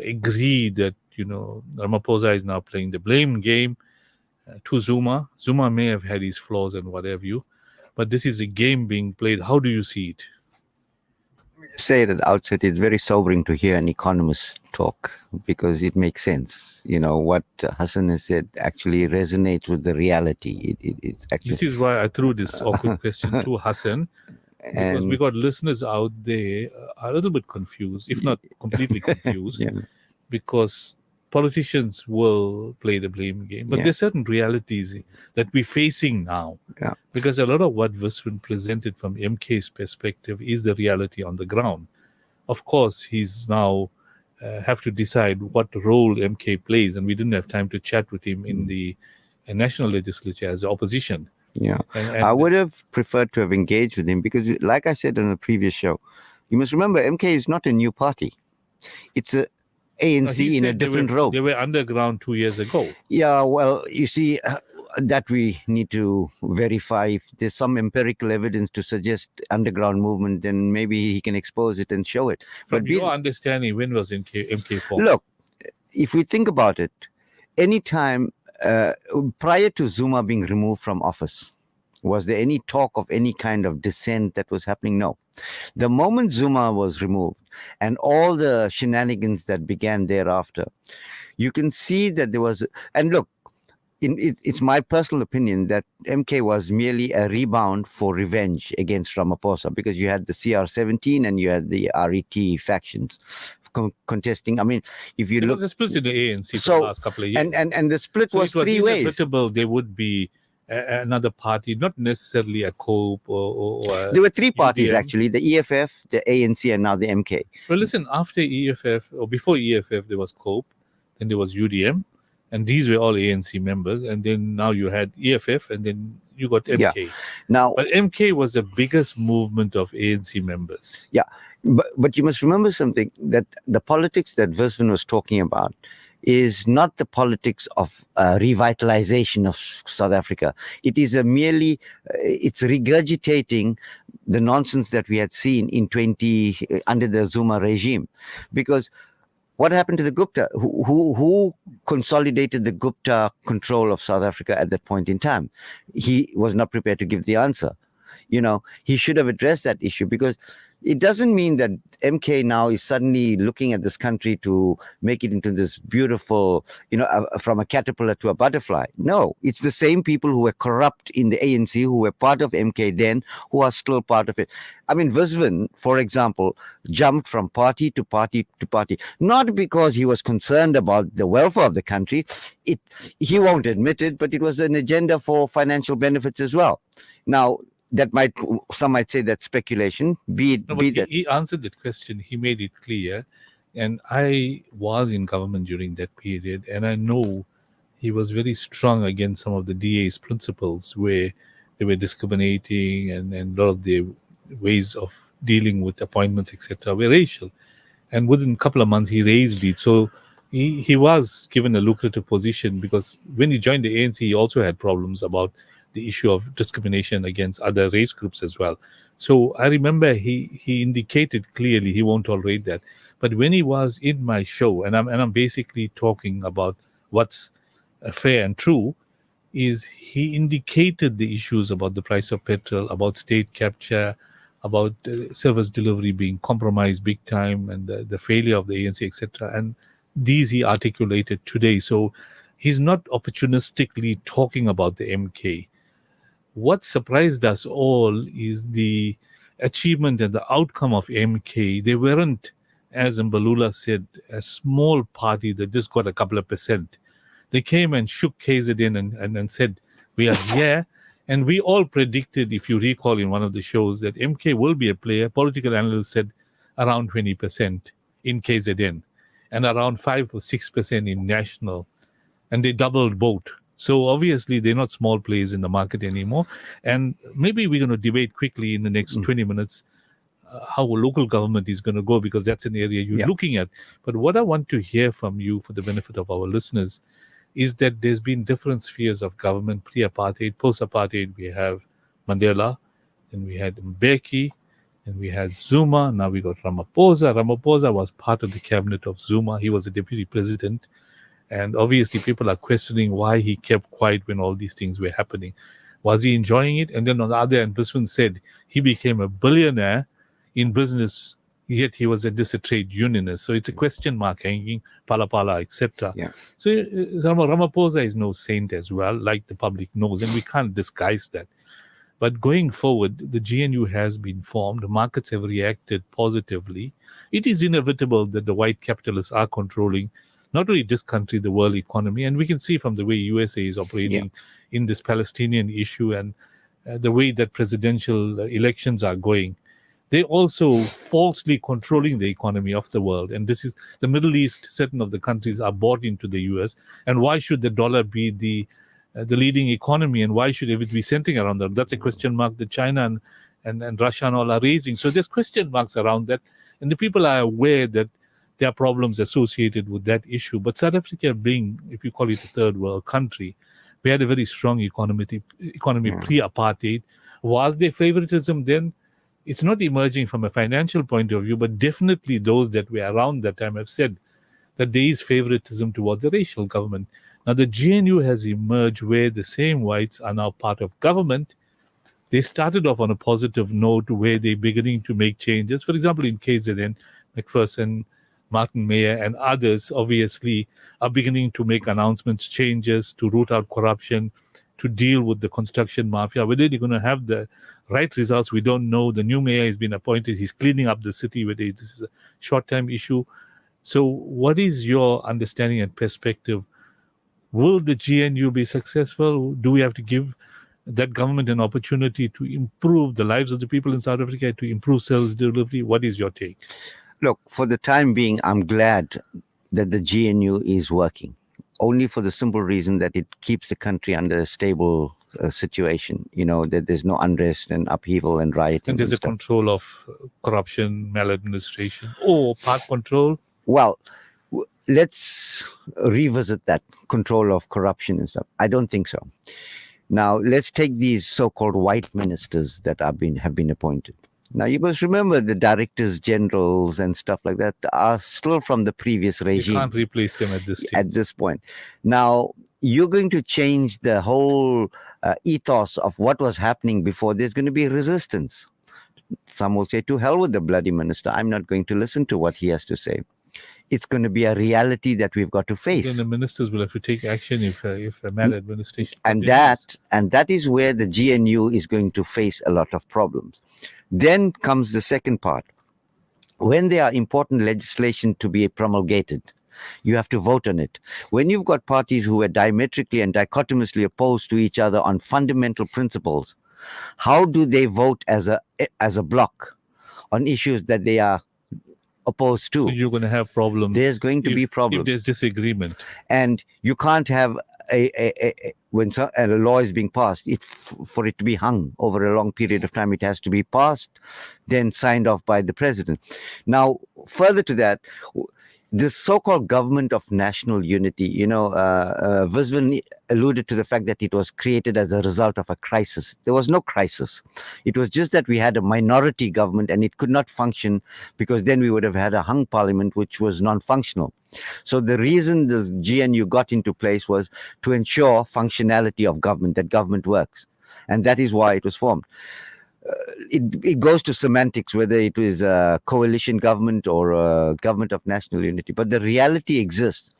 agree that, Ramaphosa is now playing the blame game to Zuma? Zuma may have had his flaws and what have you, but this is a game being played. How do you see it?
Say at the outset, it's very sobering to hear an economist talk because it makes sense. What Hassan has said actually resonates with the reality. It's actually.
This is why I threw this awkward question to Hassan, because we got listeners out there are a little bit confused, if not completely confused, because politicians will play the blame game, but there's certain realities that we're facing now. Because a lot of what Viswan presented from MK's perspective is the reality on the ground. Of course, he's now have to decide what role MK plays, and we didn't have time to chat with him in the national legislature as the opposition.
And I would have preferred to have engaged with him because, like I said on the previous show, you must remember MK is not a new party. It's a ANC in a different role.
They were underground 2 years ago.
Yeah, well, you see, that we need to verify. If there's some empirical evidence to suggest underground movement, then maybe he can expose it and show it.
From your understanding, when was MK formed?
Look, if we think about it, any time prior to Zuma being removed from office, was there any talk of any kind of dissent that was happening? No. The moment Zuma was removed and all the shenanigans that began thereafter, you can see that there was, and look, it's my personal opinion that MK was merely a rebound for revenge against Ramaphosa, because you had the CR17 and you had the RET factions contesting. I mean, if you
there
look,
was a split in the ANC for the last couple of years,
and the split was three ways.
Inevitable there would be another party, not necessarily a COPE or
there were three parties
UDM.
Actually: the EFF, the ANC, and now the MK.
Well, listen, after EFF or before EFF, there was COPE, then there was UDM, and these were all ANC members, and then now you had EFF, and then you got MK.
Yeah. Now,
but MK was the biggest movement of ANC members.
Yeah, but you must remember something, that the politics that Viswan was talking about is not the politics of revitalization of South Africa. It is merely, it's regurgitating the nonsense that we had seen in under the Zuma regime. Because what happened to the Gupta? Who consolidated the Gupta control of South Africa at that point in time? He was not prepared to give the answer. He should have addressed that issue, because it doesn't mean that MK now is suddenly looking at this country to make it into this beautiful, from a caterpillar to a butterfly. No, it's the same people who were corrupt in the ANC, who were part of MK then, who are still part of it. I mean, Viswan, for example, jumped from party to party to party, not because he was concerned about the welfare of the country. He won't admit it, but it was an agenda for financial benefits as well. Now, some might say that's speculation.
He answered that question. He made it clear, and I was in government during that period, and I know he was very strong against some of the DA's principles, where they were discriminating, and a lot of their ways of dealing with appointments, etc., were racial. And within a couple of months, he raised it. So he was given a lucrative position, because when he joined the ANC, he also had problems about the issue of discrimination against other race groups as well. So I remember he indicated clearly he won't tolerate that. But when he was in my show, and I'm basically talking about what's fair and true, is he indicated the issues about the price of petrol, about state capture, about service delivery being compromised big time, and the failure of the ANC, etc. And these he articulated today. So he's not opportunistically talking about the MK. What surprised us all is the achievement and the outcome of MK. They weren't, as Mbalula said, a small party that just got a couple of percent. They came and shook KZN and said, we are here. And we all predicted, if you recall in one of the shows, that MK will be a player. Political analysts said around 20% in KZN and around 5 or 6% in national. And they doubled both. So obviously they're not small players in the market anymore. And maybe we're going to debate quickly in the next 20 minutes how a local government is going to go, because that's an area you're looking at. But what I want to hear from you, for the benefit of our listeners, is that there's been different spheres of government, pre-apartheid, post-apartheid. We have Mandela, and we had Mbeki, and we had Zuma. Now we got Ramaphosa. Ramaphosa was part of the cabinet of Zuma. He was a deputy president. And obviously people are questioning why he kept quiet when all these things were happening. Was he enjoying it? And then on the other end, this one said he became a billionaire in business, yet he was a trade unionist. So it's a question mark hanging, pala, etc.
Yeah.
So Ramaphosa is no saint as well, like the public knows, and we can't disguise that. But going forward, the GNU has been formed. The markets have reacted positively. It is inevitable that the white capitalists are controlling not only this country, the world economy. And we can see from the way USA is operating in this Palestinian issue, and the way that presidential elections are going. They're also falsely controlling the economy of the world. And this is the Middle East. Certain of the countries are bought into the US. And why should the dollar be the leading economy? And why should it be centering around that? That's a question mark that China and Russia and all are raising. So there's question marks around that. And the people are aware that there are problems associated with that issue. But South Africa being, if you call it a third world country, we had a very strong economy pre-apartheid. Was there favoritism then? It's not emerging from a financial point of view, but definitely those that were around that time have said that there is favoritism towards the racial government. Now the GNU has emerged where the same whites are now part of government. They started off on a positive note where they're beginning to make changes. For example, in KZN, McPherson, Martin Mayer and others obviously are beginning to make announcements, changes to root out corruption, to deal with the construction mafia. Whether they're going to have the right results, we don't know. The new mayor has been appointed. He's cleaning up the city, whether this is a short-term issue. So what is your understanding and perspective? Will the GNU be successful? Do we have to give that government an opportunity to improve the lives of the people in South Africa, to improve service delivery? What is your take?
Look, for the time being, I'm glad that the GNU is working, only for the simple reason that it keeps the country under a stable situation, that there's no unrest and upheaval and rioting.
And there's a control of corruption, maladministration, or part control?
Well, let's revisit that control of corruption and stuff. I don't think so. Now, let's take these so-called white ministers that have been appointed. Now, you must remember the directors generals and stuff like that are still from the previous regime.
You can't replace them at this stage.
At this point. Now, you're going to change the whole ethos of what was happening before. There's going to be resistance. Some will say, to hell with the bloody minister. I'm not going to listen to what he has to say. It's going to be a reality that we've got to face.
Then the ministers will have to take action if a maladministration
And
continues.
that is where the GNU is going to face a lot of problems. Then comes the second part. When there are important legislation to be promulgated, you have to vote on it. When you've got parties who are diametrically and dichotomously opposed to each other on fundamental principles, how do they vote as a bloc on issues that they are opposed to?
So you're going to have problems.
There's going to be problems.
If there's disagreement.
And you can't have when a law is being passed, for it to be hung over a long period of time, it has to be passed, then signed off by the president. Now, further to that, this so-called government of national unity, Viswan alluded to the fact that it was created as a result of a crisis. There was no crisis. It was just that we had a minority government and it could not function because then we would have had a hung parliament which was non-functional. So the reason the GNU got into place was to ensure functionality of government, that government works. And that is why it was formed. It goes to semantics, whether it is a coalition government or a government of national unity. But the reality exists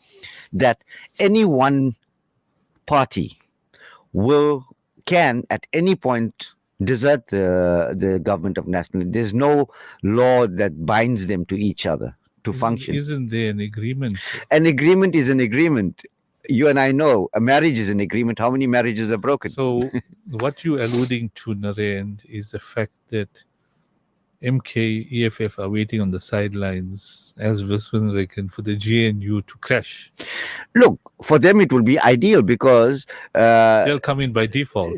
that any one party can at any point desert the government of national unity. There's no law that binds them to each other to function.
Isn't there an agreement?
An agreement is an agreement. You and I know a marriage is an agreement. How many marriages are broken?
So what you're alluding to, Naren, is the fact that MK, EFF are waiting on the sidelines, as Viswan reckoned, for the GNU to crash.
Look, for them it will be ideal because
they'll come in by default.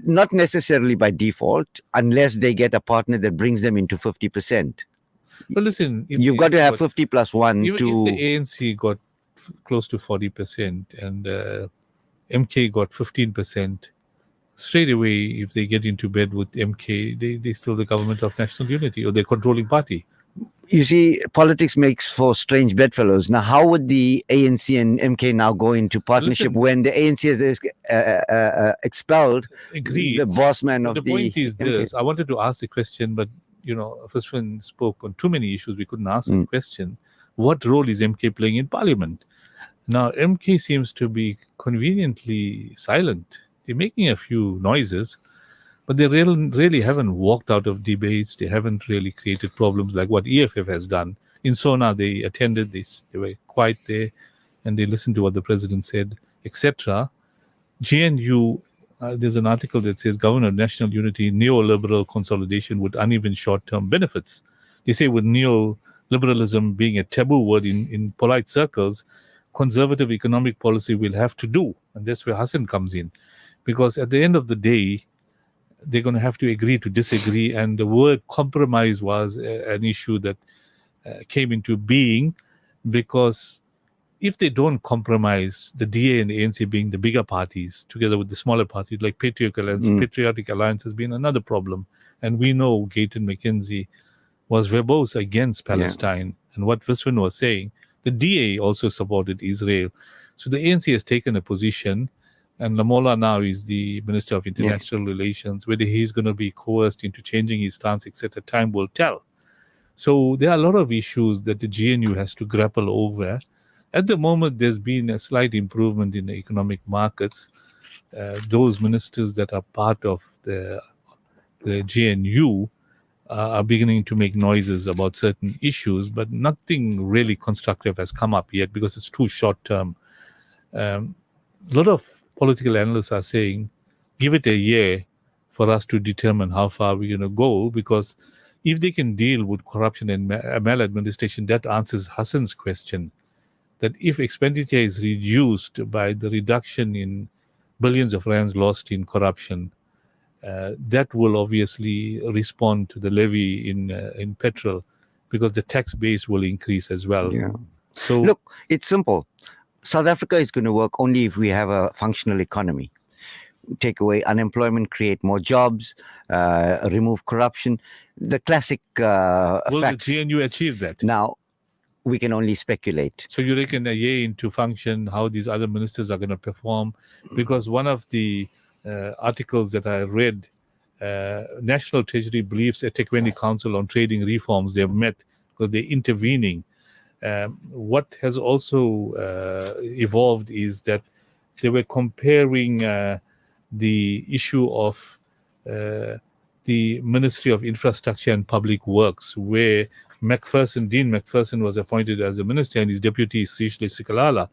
Not necessarily by default, unless they get a partner that brings them into 50%.
But listen,
you've got to have 50 plus 1
even
to...
if the ANC got close to 40% and MK got 15%, straight away, if they get into bed with MK, they still the government of national unity or the controlling party.
You see, politics makes for strange bedfellows. Now, how would the ANC and MK now go into partnership when the ANC has expelled the boss man of
the point is this. I wanted to ask the question, but Viswan spoke on too many issues. We couldn't ask the question. What role is MK playing in parliament? Now, MK seems to be conveniently silent. They're making a few noises, but they really haven't walked out of debates. They haven't really created problems like what EFF has done. In Sona, they attended this. They were quiet there, and they listened to what the president said, etc. GNU, there's an article that says Government of National Unity, neoliberal consolidation with uneven short-term benefits. They say with neoliberalism being a taboo word in polite circles, conservative economic policy will have to do. And that's where Hassan comes in. Because at the end of the day, they're going to have to agree to disagree. And the word compromise was an issue that came into being because if they don't compromise, the DA and the ANC being the bigger parties, together with the smaller parties like Patriotic Alliance has been another problem. And we know Gayton McKenzie was verbose against Palestine. And what Viswan was saying, the DA also supported Israel. So the ANC has taken a position, and Lamola now is the Minister of International Relations. Whether he's going to be coerced into changing his stance, etc., time will tell. So there are a lot of issues that the GNU has to grapple over. At the moment, there's been a slight improvement in the economic markets. Those ministers that are part of the GNU are beginning to make noises about certain issues, but nothing really constructive has come up yet because it's too short term. A lot of political analysts are saying, give it a year for us to determine how far we're going to go, because if they can deal with corruption and maladministration, that answers Hassan's question, that if expenditure is reduced by the reduction in billions of rands lost in corruption, that will obviously respond to the levy in petrol, because the tax base will increase as well.
Yeah.
So
look, it's simple. South Africa is going to work only if we have a functional economy. Take away unemployment, create more jobs, remove corruption. The classic
will
facts.
the GNU achieve that?
Now, we can only speculate.
So you reckon a year into function, how these other ministers are going to perform? Because one of the articles that I read National Treasury believes a eThekwini Council on Trading reforms. They have met because they're intervening. What has also evolved is that they were comparing the issue of the Ministry of Infrastructure and Public Works, where Dean McPherson was appointed as a minister and his deputy is Sishle Sikalala.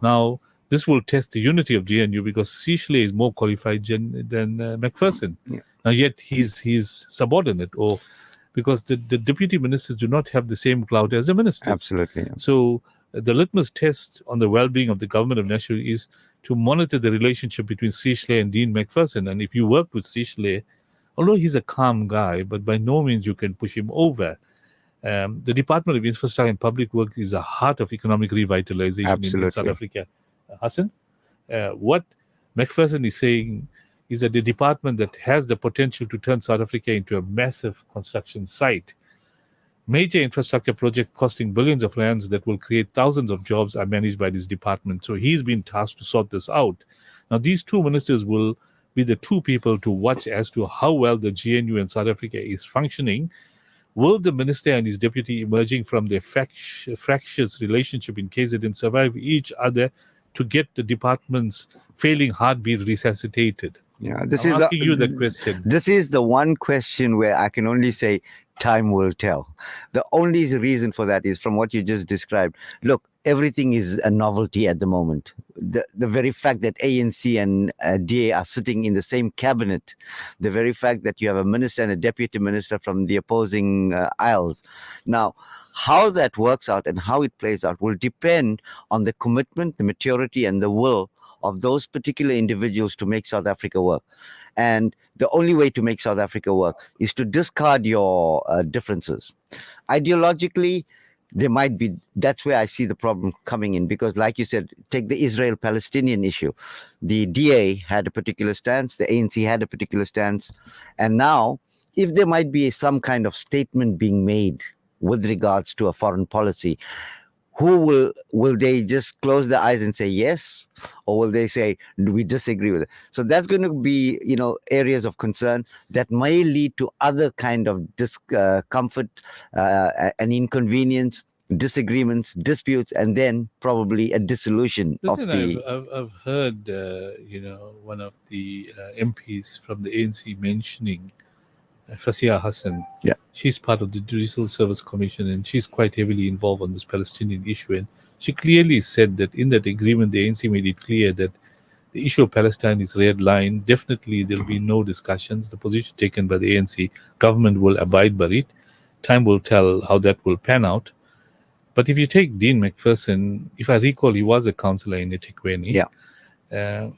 Now, this will test the unity of GNU because Sishle is more qualified than McPherson.
Yeah.
Now, yet he's subordinate, or because the deputy ministers do not have the same clout as the ministers.
Absolutely. Yeah.
So the litmus test on the well-being of the government of national is to monitor the relationship between Sishle and Dean McPherson. And if you work with Sishle, although he's a calm guy, but by no means you can push him over. The Department of Infrastructure and Public Works is the heart of economic revitalization in South Africa. Hassan, what McPherson is saying is that the department that has the potential to turn South Africa into a massive construction site. Major infrastructure projects costing billions of rands that will create thousands of jobs are managed by this department. So he's been tasked to sort this out. Now, these two ministers will be the two people to watch as to how well the GNU in South Africa is functioning. Will the minister and his deputy emerging from their fractious relationship in KZN survive each other to get the department's failing heartbeat resuscitated?
Yeah,
I'm asking you that question.
This is the one question where I can only say time will tell. The only reason for that is from what you just described. Look, everything is a novelty at the moment. The very fact that ANC and DA are sitting in the same cabinet, the very fact that you have a minister and a deputy minister from the opposing aisles. Now, how that works out and how it plays out will depend on the commitment, the maturity, and the will of those particular individuals to make South Africa work. And the only way to make South Africa work is to discard your differences. Ideologically, there might be, that's where I see the problem coming in, because like you said, take the Israel-Palestinian issue. The DA had a particular stance, the ANC had a particular stance, and now if there might be some kind of statement being made with regards to a foreign policy, who will they just close their eyes and say yes, or will they say we disagree with it? So that's going to be, areas of concern that may lead to other kind of discomfort and inconvenience, disagreements, disputes, and then probably a dissolution of the.
I've heard, one of the MPs from the ANC mentioning Fasia Hassan.
Yeah.
She's part of the Judicial Service Commission and she's quite heavily involved on this Palestinian issue. And she clearly said that in that agreement, the ANC made it clear that the issue of Palestine is red line. Definitely there will be no discussions. The position taken by the ANC, government will abide by it. Time will tell how that will pan out. But if you take Dean McPherson, if I recall, he was a councillor in eThekwini.
Yeah.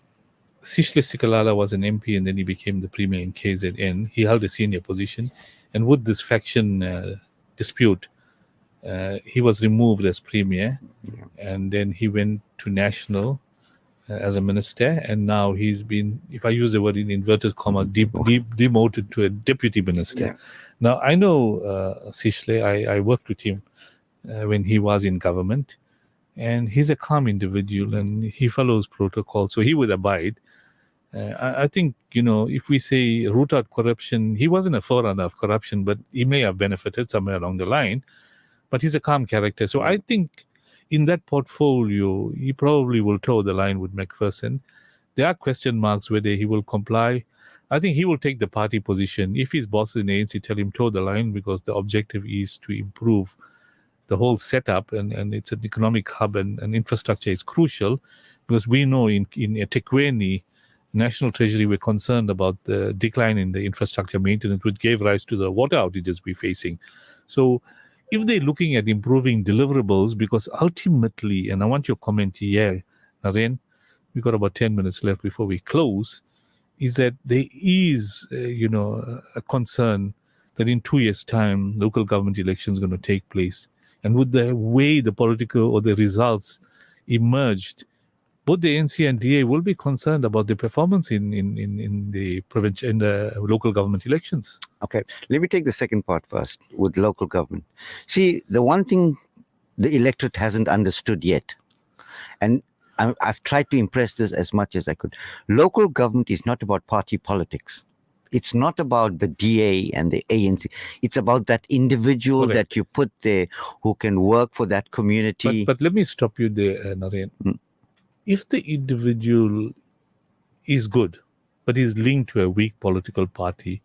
Sishle Sikalala was an MP and then he became the premier in KZN. He held a senior position. And with this faction dispute, he was removed as premier.
Yeah.
And then he went to national as a minister. And now he's been, if I use the word in inverted comma, demoted to a deputy minister.
Yeah.
Now, I know Sishle, I worked with him when he was in government. And he's a calm individual and he follows protocol, so he would abide. I think, if we say root out corruption, he wasn't a forerunner of corruption, but he may have benefited somewhere along the line. But he's a calm character. So I think in that portfolio, he probably will toe the line with McPherson. There are question marks whether he will comply. I think he will take the party position. If his bosses in ANC tell him toe the line because the objective is to improve the whole setup and it's an economic hub and infrastructure is crucial, because we know in eThekwini, National Treasury were concerned about the decline in the infrastructure maintenance, which gave rise to the water outages we're facing. So if they're looking at improving deliverables, because ultimately, and I want your comment here, Naren, we've got about 10 minutes left before we close, is that there is, a concern that in 2 years' time, local government elections are going to take place. And with the way the political or the results emerged, both the ANC and DA will be concerned about the performance in the provincial and the local government elections.
Okay, let me take the second part first with local government. See, the one thing the electorate hasn't understood yet, and I've tried to impress this as much as I could. Local government is not about party politics. It's not about the DA and the ANC. It's about that individual
Correct.
that you put there who can work for that community.
But let me stop you there, Naren. If the individual is good, but is linked to a weak political party,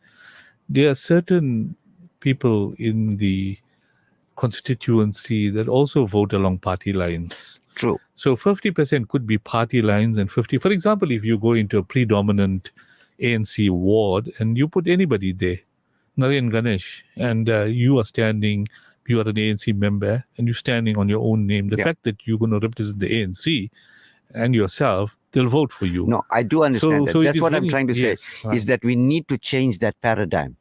there are certain people in the constituency that also vote along party lines.
True.
So 50% could be party lines and 50. For example, if you go into a predominant ANC ward and you put anybody there, Naren Ganesh, and you are an ANC member and you're standing on your own name, the fact that you're going to represent the ANC and yourself, they'll vote for you.
No, I do understand that.
So it
That's
is
what I'm
very-
trying to say,
yes,
is that we need to change that paradigm.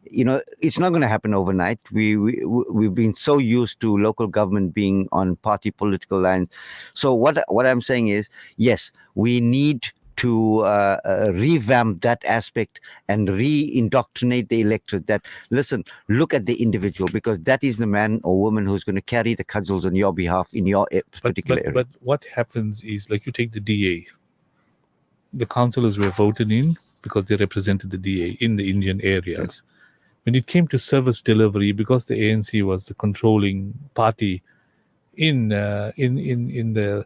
It's not going to happen overnight. We've been so used to local government being on party political lines. So what I'm saying is, yes, we need to revamp that aspect and re-indoctrinate the electorate that, listen, look at the individual, because that is the man or woman who's going to carry the cudgels on your behalf in your particular area.
But what happens is, like, you take the DA. The councillors were voted in because they represented the DA in the Indian areas. When it came to service delivery, because the ANC was the controlling party in the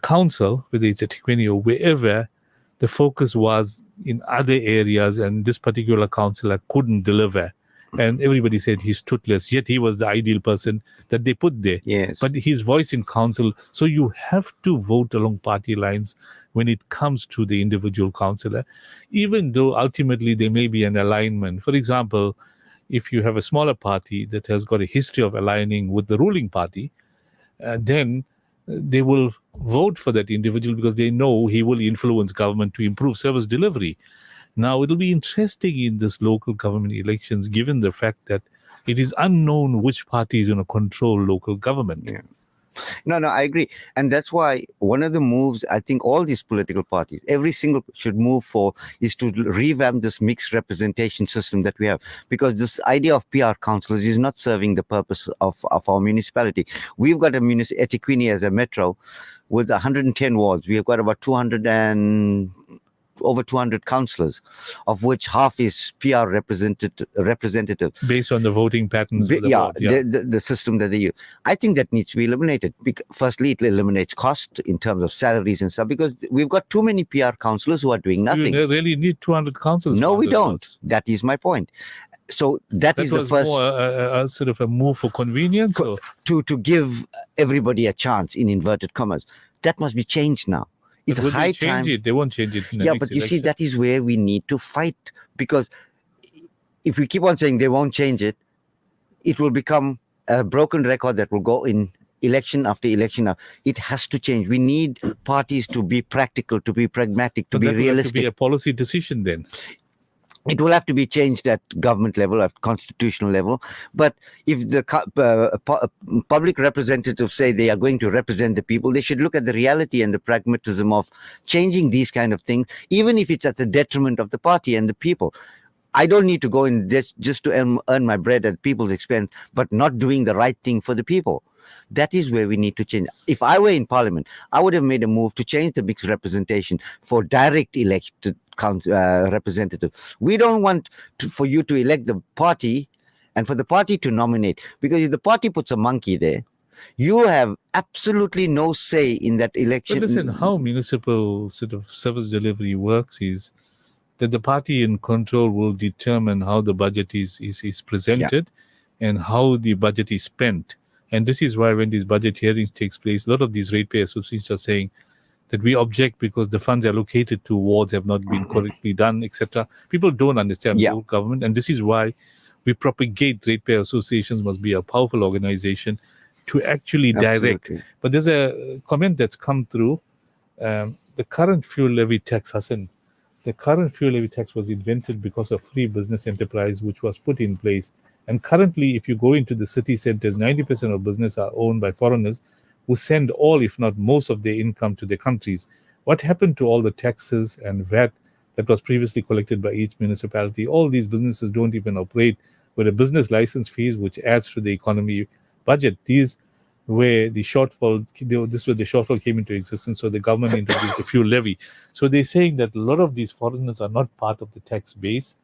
council, whether it's at Tikweni or wherever, the focus was in other areas, and this particular councillor couldn't deliver. And everybody said he's toothless, yet he was the ideal person that they put there.
Yes.
But his voice in council, so you have to vote along party lines when it comes to the individual councillor, even though ultimately there may be an alignment. For example, if you have a smaller party that has got a history of aligning with the ruling party, then they will vote for that individual because they know he will influence government to improve service delivery. Now, it'll be interesting in this local government elections, given the fact that it is unknown which party is going to control local government.
Yeah. No, I agree. And that's why one of the moves, I think all these political parties, every single should move for, is to revamp this mixed representation system that we have. Because this idea of PR councillors is not serving the purpose of our municipality. We've got a Etiquini as a metro with 110 wards. We have got about over 200 councillors, of which half is PR representative.
Based on the voting patterns. For the ward,
the system that they use. I think that needs to be eliminated. Firstly, it eliminates cost in terms of salaries and stuff, because we've got too many PR councillors who are doing nothing.
You really need 200 councillors.
No, we don't. That is my point. So that is the first.
More a sort of a move for convenience?
To give everybody a chance, in inverted commas. That must be changed now. It's
But
high
they change
time.
it. They won't change it. In the
Yeah,
next
but you see,
election.
that is where we need to fight, because if we keep on saying they won't change it, it will become a broken record that will go in election after election. It has to change. We need parties to be practical, to be pragmatic, to
But
be
that will have
realistic.
to be a policy decision then.
It will have to be changed at government level, at constitutional level. But if the public representatives say they are going to represent the people, they should look at the reality and the pragmatism of changing these kind of things, even if it's at the detriment of the party and the people. I don't need to go in this just to earn my bread at people's expense, but not doing the right thing for the people. That is where we need to change. If I were in parliament, I would have made a move to change the mixed representation for direct elected representative. We don't want for you to elect the party and for the party to nominate, because if the party puts a monkey there, you have absolutely no say in that election.
But listen, how municipal sort of service delivery works is that the party in control will determine how the budget is presented and how the budget is spent. And this is why when these budget hearings takes place, a lot of these ratepayer associations are saying that we object because the funds allocated to wards have not been correctly done, etc. People don't understand local government, and this is why we propagate ratepayer associations must be a powerful organization to actually direct.
Absolutely.
But there's a comment that's come through. The current fuel levy tax, Hassan, the current fuel levy tax was invented because of free business enterprise, which was put in place. And currently, if you go into the city centers, 90% of business are owned by foreigners who send all, if not most, of their income to their countries. What happened to all the taxes and VAT that was previously collected by each municipality? All these businesses don't even operate with a business license fees, which adds to the economy budget. These where the shortfall, this was the shortfall came into existence, so the government introduced a fuel levy. So they're saying that a lot of these foreigners are not part of the tax base.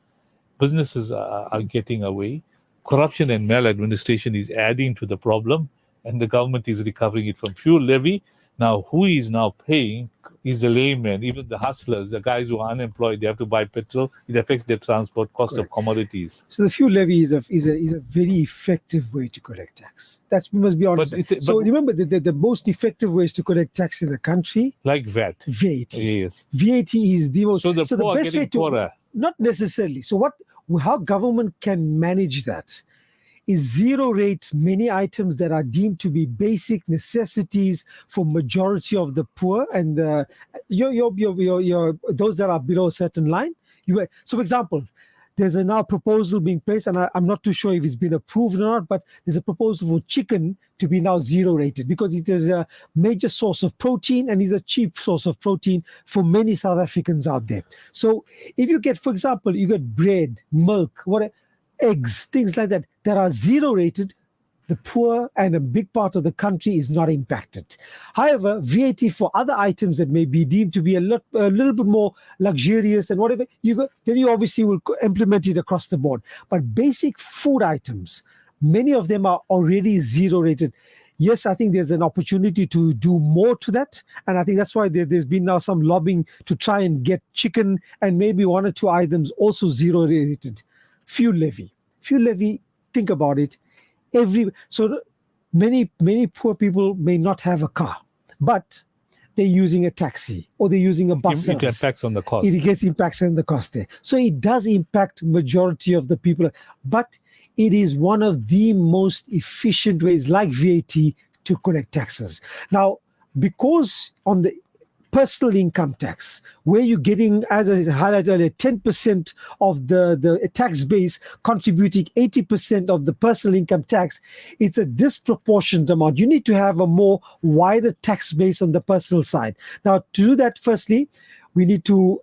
Businesses are getting away. Corruption and maladministration is adding to the problem, and the government is recovering it from fuel levy. Now, who is now paying is the layman, even the hustlers, the guys who are unemployed. They have to buy petrol. It affects their transport cost of commodities.
So the fuel levy is a very effective way to collect tax. We must be honest. So remember, the most effective ways to collect tax in the country,
like VAT.
Yes, VAT is the most.
So the poor
best
are
way
getting poorer.
Not necessarily. So how government can manage that is zero rate many items that are deemed to be basic necessities for majority of the poor and those that are below a certain line. So, for example, there's a now proposal being placed, and I'm not too sure if it's been approved or not, but there's a proposal for chicken to be now zero rated because it is a major source of protein and is a cheap source of protein for many South Africans out there. So if you get, for example, you get bread, milk, eggs, things like that are zero rated, the poor and a big part of the country is not impacted. However, VAT for other items that may be deemed to be a little bit more luxurious and whatever, then you obviously will implement it across the board. But basic food items, many of them are already zero rated. Yes, I think there's an opportunity to do more to that. And I think that's why there's been now some lobbying to try and get chicken and maybe one or two items also zero rated. Fuel levy, think about it. So many poor people may not have a car, but they're using a taxi or they're using a bus service.
It impacts on the cost.
It gets impacts on the cost there. So it does impact majority of the people, but it is one of the most efficient ways, like VAT, to collect taxes. Now, because on the personal income tax, where you're getting, as I highlighted earlier, 10% of the tax base contributing 80% of the personal income tax, it's a disproportionate amount. You need to have a more wider tax base on the personal side. Now, to do that, firstly, we need to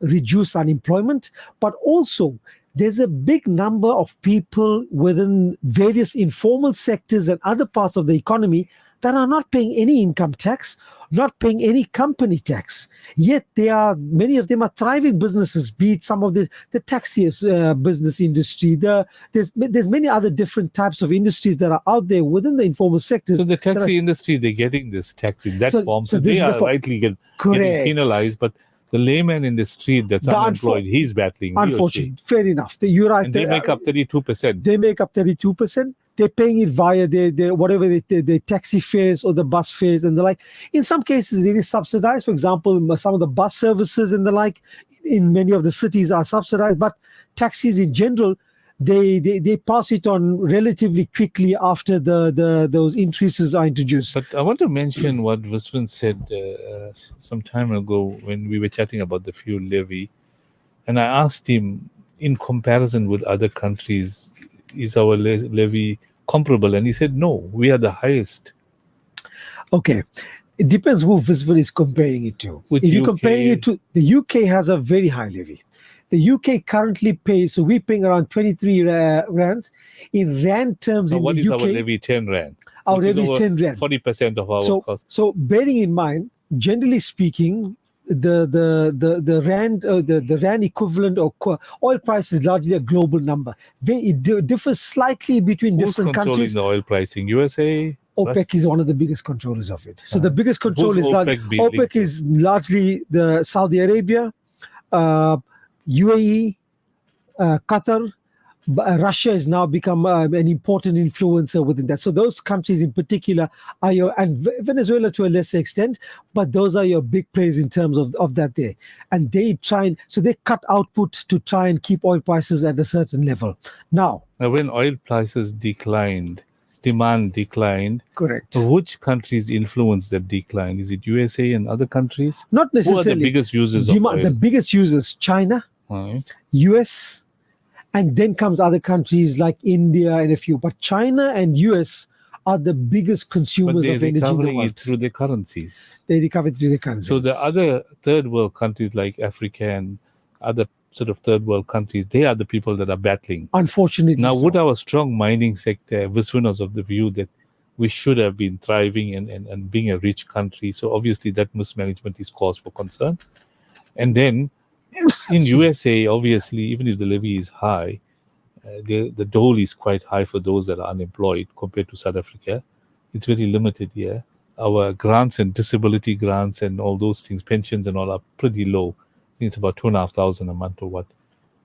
reduce unemployment, but also there's a big number of people within various informal sectors and other parts of the economy that are not paying any income tax, not paying any company tax. Yet many of them are thriving businesses, be it some of the taxi business industry. There's many other different types of industries that are out there within the informal sectors.
So the taxi industry, they're getting this tax in that form. So they are rightly getting penalized, but the layman in the street that's unemployed, he's battling.
Unfortunately, fair enough. You're right.
And they make up 32%.
They make up 32%. They're paying it via their taxi fares or the bus fares and the like. In some cases, it is subsidized. For example, some of the bus services and the like in many of the cities are subsidized. But taxis in general, they pass it on relatively quickly after those increases are introduced.
But I want to mention what Viswan said some time ago when we were chatting about the fuel levy. And I asked him, in comparison with other countries, is our levy comparable? And he said, no, we are the highest.
Okay. It depends who Viswan is comparing it to.
With
if you're
UK,
comparing it to, the UK has a very high levy. The UK currently pays, so we're paying around 23 rands. In rand terms,
so
in
what
the
is
UK,
our levy? 10 rand.
Our levy is 10 rand.
40% of our cost.
So bearing in mind, generally speaking, the rand the rand equivalent or oil price is largely a global number. It differs slightly between different countries.
Who's controlling the oil pricing? USA?
OPEC is one of the biggest controllers of it. So the biggest control is OPEC is largely the Saudi Arabia, UAE, Qatar. Russia has now become an important influencer within that. So those countries in particular are and Venezuela to a lesser extent, but those are your big players in terms of that there. And they they cut output to try and keep oil prices at a certain level. Now
when oil prices declined, demand declined.
Correct.
Which countries influence that decline? Is it USA and other countries?
Not necessarily.
Who are the biggest users of oil?
The biggest users, China, US, and then comes other countries like India and a few. But China and US are the biggest consumers of energy in the world. They're recovering it
through their currencies.
They recover it through their currencies.
So the other third world countries like Africa and other sort of third world countries, they are the people that are battling.
Unfortunately.
Now, would our strong mining sector, Viswan was of the view that we should have been thriving and being a rich country. So obviously that mismanagement is cause for concern. And then in USA, obviously, even if the levy is high, the dole is quite high for those that are unemployed compared to South Africa. It's very limited here. Our grants and disability grants and all those things, pensions and all, are pretty low. I think it's about 2,500 a month or what.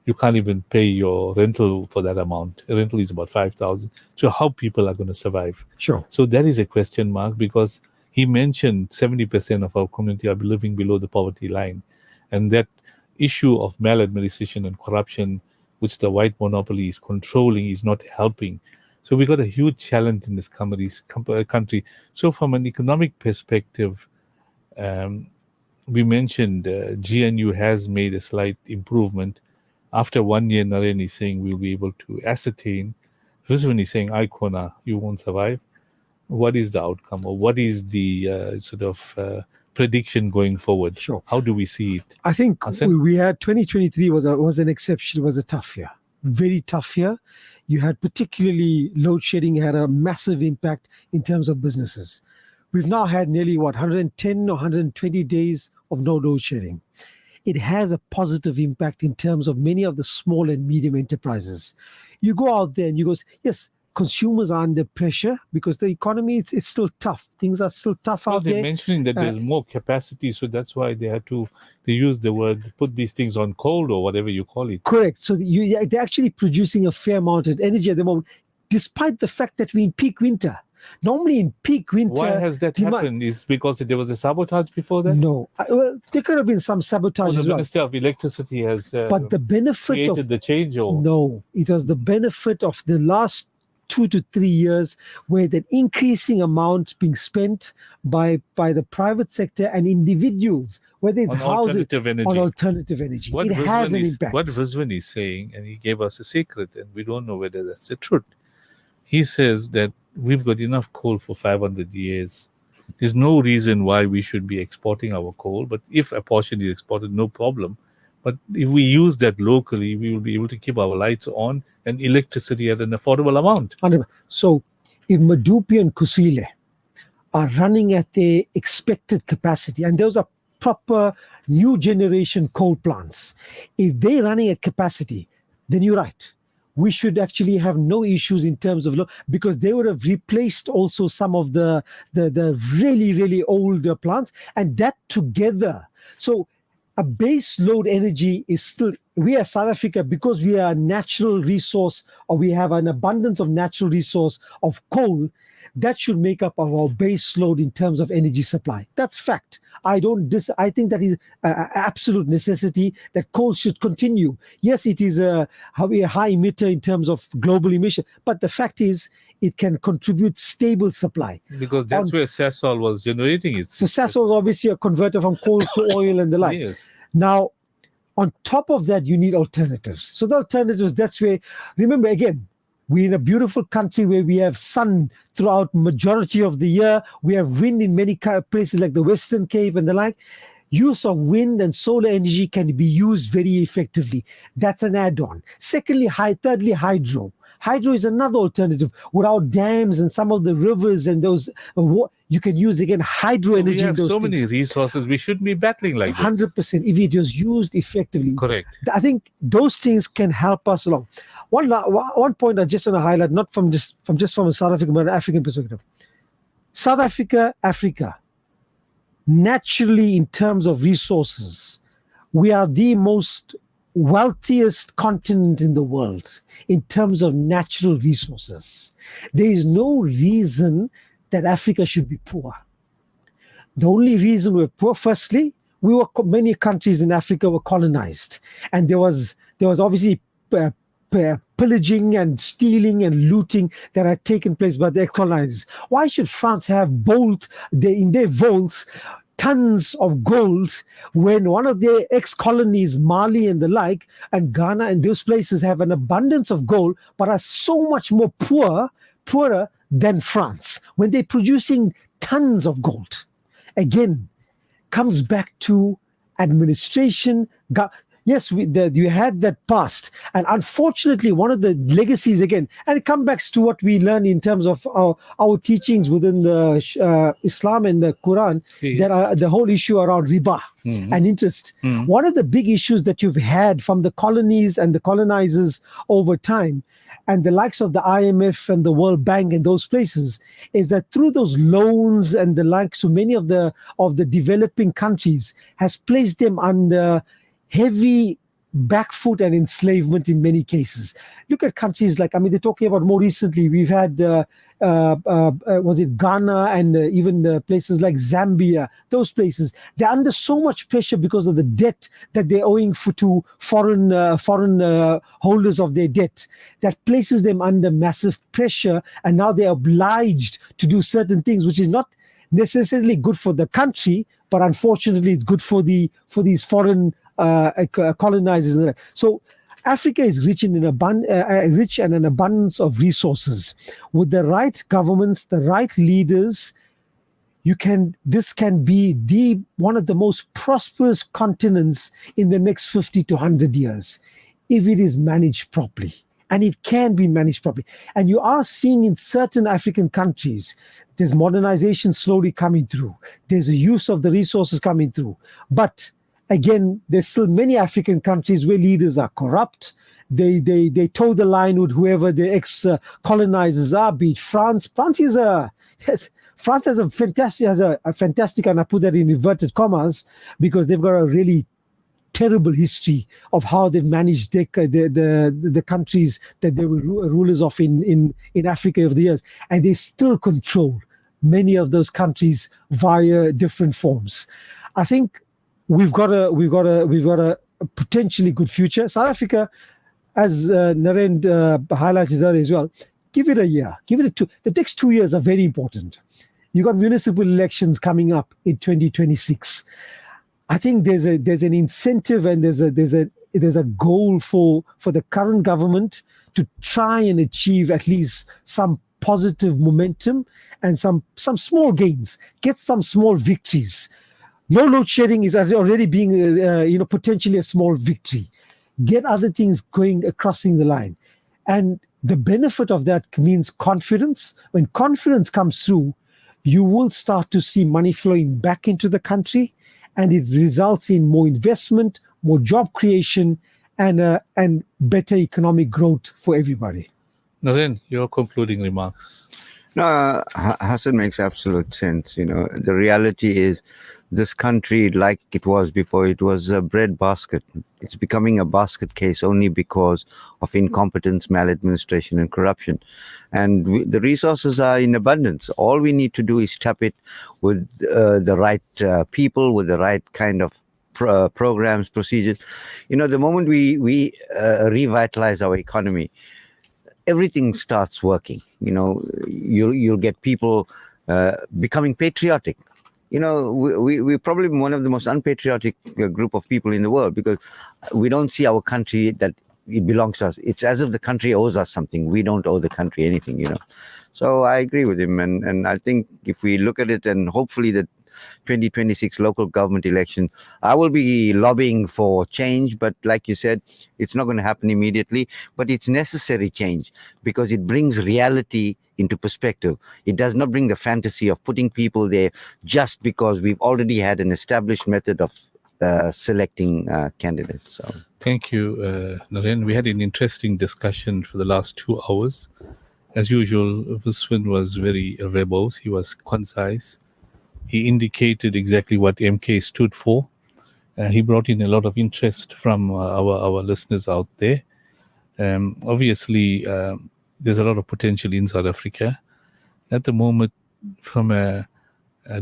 You can't even pay your rental for that amount. A rental is about 5,000. So how people are going to survive?
Sure.
So that is a question mark, because he mentioned 70% of our community are living below the poverty line. And that issue of maladministration and corruption, which the white monopoly is controlling, is not helping. So we got a huge challenge in this country. So from an economic perspective, we mentioned GNU has made a slight improvement. After 1 year, Naren is saying we'll be able to ascertain. Rizwan is saying, Icona, you won't survive. What is the outcome, or what is the prediction going forward?
Sure.
How do we see it?
I think we had 2023 was an exception. It was a tough year, very tough year. You had particularly load shedding had a massive impact in terms of businesses. We've now had nearly 110 or 120 days of no load shedding. It has a positive impact in terms of many of the small and medium enterprises. You go out there and you go, yes, consumers are under pressure because the economy, it's still tough. Things are still tough out there.
They're mentioning that there's more capacity, so that's why they use the word, put these things on cold or whatever you call it.
Correct. So they're actually producing a fair amount of energy at the moment, despite the fact that we're in peak winter. Normally in peak winter...
Why has that happened? Is because there was a sabotage before that?
No. Well, there could have been some sabotage
the
as well.
Minister of Electricity has
but the benefit
created the change? Or?
No. It was the benefit of the last 2 to 3 years where that increasing amount being spent by the private sector and individuals, whether it's
on
houses,
on
alternative energy. It has an impact.
What Rizwan is saying, and he gave us a secret, and we don't know whether that's the truth. He says that we've got enough coal for 500 years. There's no reason why we should be exporting our coal, but if a portion is exported, no problem. But if we use that locally, we will be able to keep our lights on and electricity at an affordable amount.
So if Medupi and Kusile are running at their expected capacity, and those are proper new generation coal plants, if they're running at capacity, then you're right. We should actually have no issues in terms of because they would have replaced also some of the really, really older plants, and that together. So a base load energy is still, we as South Africa, because we are a natural resource, or we have an abundance of natural resource of coal, that should make up our base load in terms of energy supply. That's fact. I think that is an absolute necessity that coal should continue. Yes, it is a high emitter in terms of global emission, but the fact is it can contribute stable supply.
Because that's where Sasol was generating it.
So Sasol is obviously a converter from coal to oil and the like.
Yes.
Now, on top of that, you need alternatives. So the alternatives, that's where, remember again, we're in a beautiful country where we have sun throughout majority of the year. We have wind in many places like the Western Cape and the like. Use of wind and solar energy can be used very effectively. That's an add-on. Thirdly, hydro. Hydro is another alternative. Without dams and some of the rivers and those, you can use again hydro energy.
We have
in those
so
things.
many resources. We shouldn't be battling like this.
100%. If it is used effectively.
Correct.
I think those things can help us along. One point I just want to highlight, not from a South African, but an African perspective. South Africa, Africa, naturally in terms of resources, we are the most wealthiest continent in the world in terms of natural resources. There is no reason that Africa should be poor. The only reason we're poor, firstly, many countries in Africa were colonized, and there was obviously pillaging and stealing and looting that had taken place by their colonizers. Why should France have in their vaults tons of gold when one of their ex-colonies, Mali and the like, and Ghana and those places have an abundance of gold, but are so much more poorer than France when they're producing tons of gold? Again, comes back to administration. Yes, you had that past. And unfortunately, one of the legacies again, and it comes back to what we learn in terms of our teachings within the Islam and the Quran, that are the whole issue around riba and interest. One of the big issues that you've had from the colonies and the colonizers over time, and the likes of the IMF and the World Bank and those places, is that through those loans and the likes, so many of the developing countries has placed them under heavy back foot and enslavement in many cases. Look at countries like, they're talking about more recently, we've had, was it Ghana and even places like Zambia, those places. They're under so much pressure because of the debt that they're owing to foreign holders of their debt, that places them under massive pressure, and now they're obliged to do certain things, which is not necessarily good for the country, but unfortunately it's good for these foreign colonizers. So Africa is rich in an abundance of resources. With the right governments, the right leaders, this can be one of the most prosperous continents in the next 50 to 100 years if it is managed properly. And it can be managed properly. And you are seeing in certain African countries, there's modernization slowly coming through. There's a use of the resources coming through. But again, there's still many African countries where leaders are corrupt. They toe the line with whoever the ex-colonizers are, be it France. France has a fantastic, and I put that in inverted commas, because they've got a really terrible history of how they've managed the countries that they were rulers of in Africa over the years, and they still control many of those countries via different forms. I think we've got a potentially good future. South Africa, as Narendra highlighted earlier as well, give it a year, give it 2. The next 2 years are very important. You got municipal elections coming up in 2026. I think there's an incentive and there's a goal for the current government to try and achieve at least some positive momentum and some small gains, get some small victories. No load shedding is already being potentially a small victory. Get other things crossing the line, and the benefit of that means confidence. When confidence comes through, you will start to see money flowing back into the country, and it results in more investment, more job creation, and better economic growth for everybody.
Naren, your concluding remarks.
No, Hassan makes absolute sense. The reality is this country, like it was before, it was a bread basket. It's becoming a basket case only because of incompetence, maladministration, and corruption. And the resources are in abundance. All we need to do is tap it with the right people, with the right kind of programs, procedures. The moment we revitalize our economy, everything starts working. You'll get people becoming patriotic. We're probably one of the most unpatriotic group of people in the world, because we don't see our country that it belongs to us. It's as if the country owes us something. We don't owe the country anything, So I agree with him. And I think if we look at it, and hopefully the 2026 local government election, I will be lobbying for change, but like you said, it's not going to happen immediately, but it's necessary change, because it brings reality into perspective. It does not bring the fantasy of putting people there just because we've already had an established method of selecting candidates. So
thank you, Naren. We had an interesting discussion for the last 2 hours. As usual, Viswin was very verbose. He was concise. He indicated exactly what MK stood for. He brought in a lot of interest from our listeners out there. Obviously, there's a lot of potential in South Africa. At the moment, from a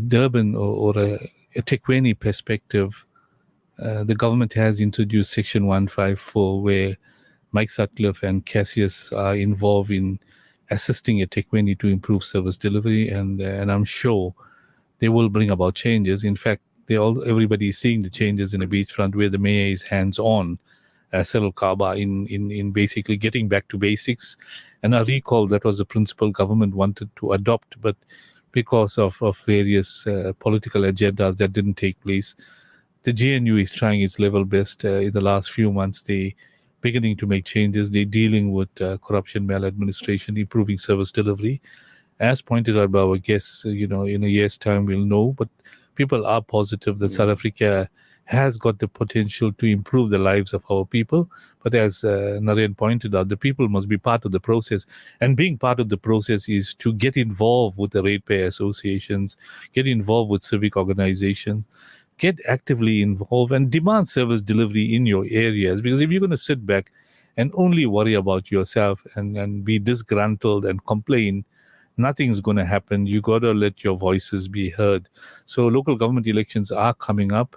Durban or a eThekwini perspective, the government has introduced Section 154, where Mike Sutcliffe and Cassius are involved in assisting eThekwini to improve service delivery, and I'm sure they will bring about changes. In fact, everybody is seeing the changes in the beachfront, where the mayor is hands-on, Cyril Kaba, in basically getting back to basics. And I recall that was the principle government wanted to adopt, but because of various political agendas, that didn't take place. The GNU is trying its level best. In the last few months, they beginning to make changes. They're dealing with corruption, maladministration, improving service delivery. As pointed out by our guests, in a year's time we'll know, but people are positive that South Africa has got the potential to improve the lives of our people. But as Naren pointed out, the people must be part of the process. And being part of the process is to get involved with the ratepayer associations, get involved with civic organizations, get actively involved and demand service delivery in your areas. Because if you're going to sit back and only worry about yourself and be disgruntled and complain, nothing's going to happen. You got to let your voices be heard. So local government elections are coming up.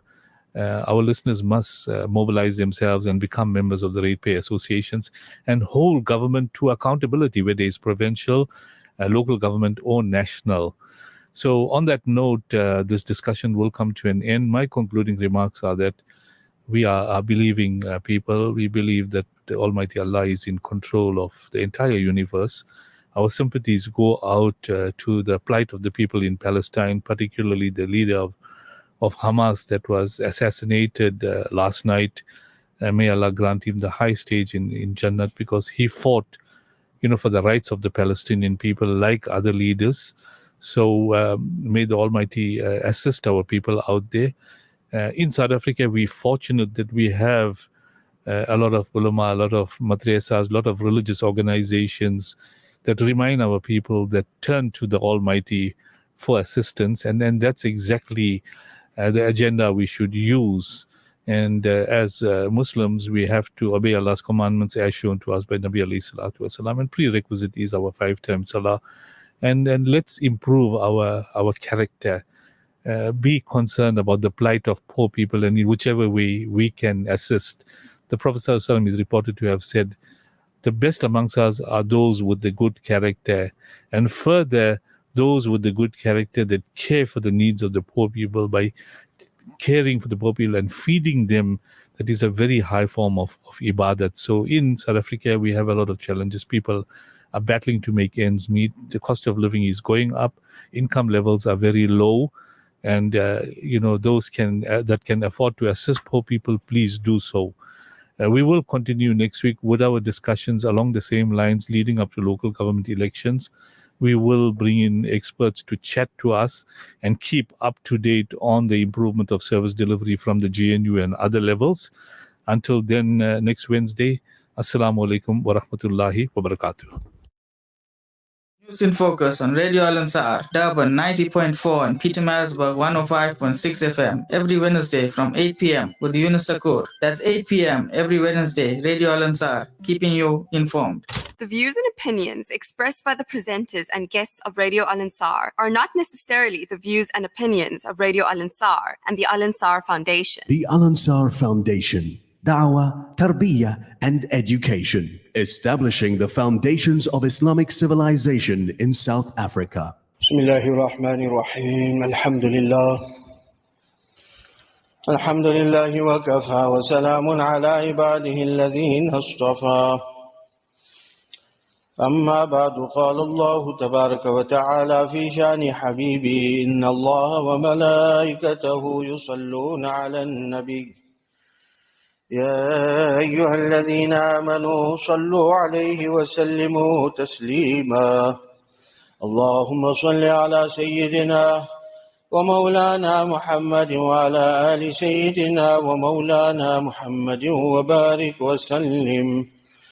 Our listeners must mobilize themselves and become members of the ratepayer associations and hold government to accountability, whether it's provincial, local government or national. So on that note, this discussion will come to an end. My concluding remarks are that we are believing people. We believe that the Almighty Allah is in control of the entire universe. Our sympathies go out to the plight of the people in Palestine, particularly the leader of Hamas that was assassinated last night. May Allah grant him the high stage in Jannat, because he fought, for the rights of the Palestinian people like other leaders. So may the Almighty assist our people out there. In South Africa, we're fortunate that we have a lot of ulama, a lot of madrasas, a lot of religious organizations that remind our people that turn to the Almighty for assistance. And then that's exactly the agenda we should use. And as Muslims, we have to obey Allah's commandments as shown to us by Nabi alayhi salatu wasalam. And prerequisite is our 5-time salah. And let's improve our character. Be concerned about the plight of poor people, and in whichever way we can assist. The Prophet ﷺ is reported to have said, the best amongst us are those with the good character, and further, those with the good character that care for the needs of the poor people. By caring for the poor people and feeding them, that is a very high form of ibadat. So in South Africa, we have a lot of challenges. People are battling to make ends meet. The cost of living is going up. Income levels are very low. And, those that can afford to assist poor people, please do so. We will continue next week with our discussions along the same lines leading up to local government elections. We will bring in experts to chat to us and keep up to date on the improvement of service delivery from the GNU and other levels. Until then, next Wednesday, Assalamu alaikum wa rahmatullahi wa barakatuh.
News in Focus on Radio Al Ansar, Durban 90.4 and Pietermaritzburg 105.6 FM every Wednesday from 8 p.m. with Yunus Sakur. That's 8 p.m. every Wednesday, Radio Al Ansar, keeping you informed.
The views and opinions expressed by the presenters and guests of Radio Al Ansar are not necessarily the views and opinions of Radio Al Ansar and the Al Ansar Foundation.
The Al Ansar Foundation, Dawah, Tarbiyah, and Education, establishing the foundations of Islamic civilization in South Africa.
Bismillahir Rahmanir Rahim. Alhamdulillah. Alhamdulillahi wa kafa wa salamun ala ibadihi alladhina istafa. أما بعد قال الله تبارك وتعالى في شأن حبيبي إن الله وملائكته يصلون على النبي يا أيها الذين آمنوا صلوا عليه وسلموا تسليما اللهم صل على سيدنا ومولانا محمد وعلى آل سيدنا ومولانا محمد وبارك وسلم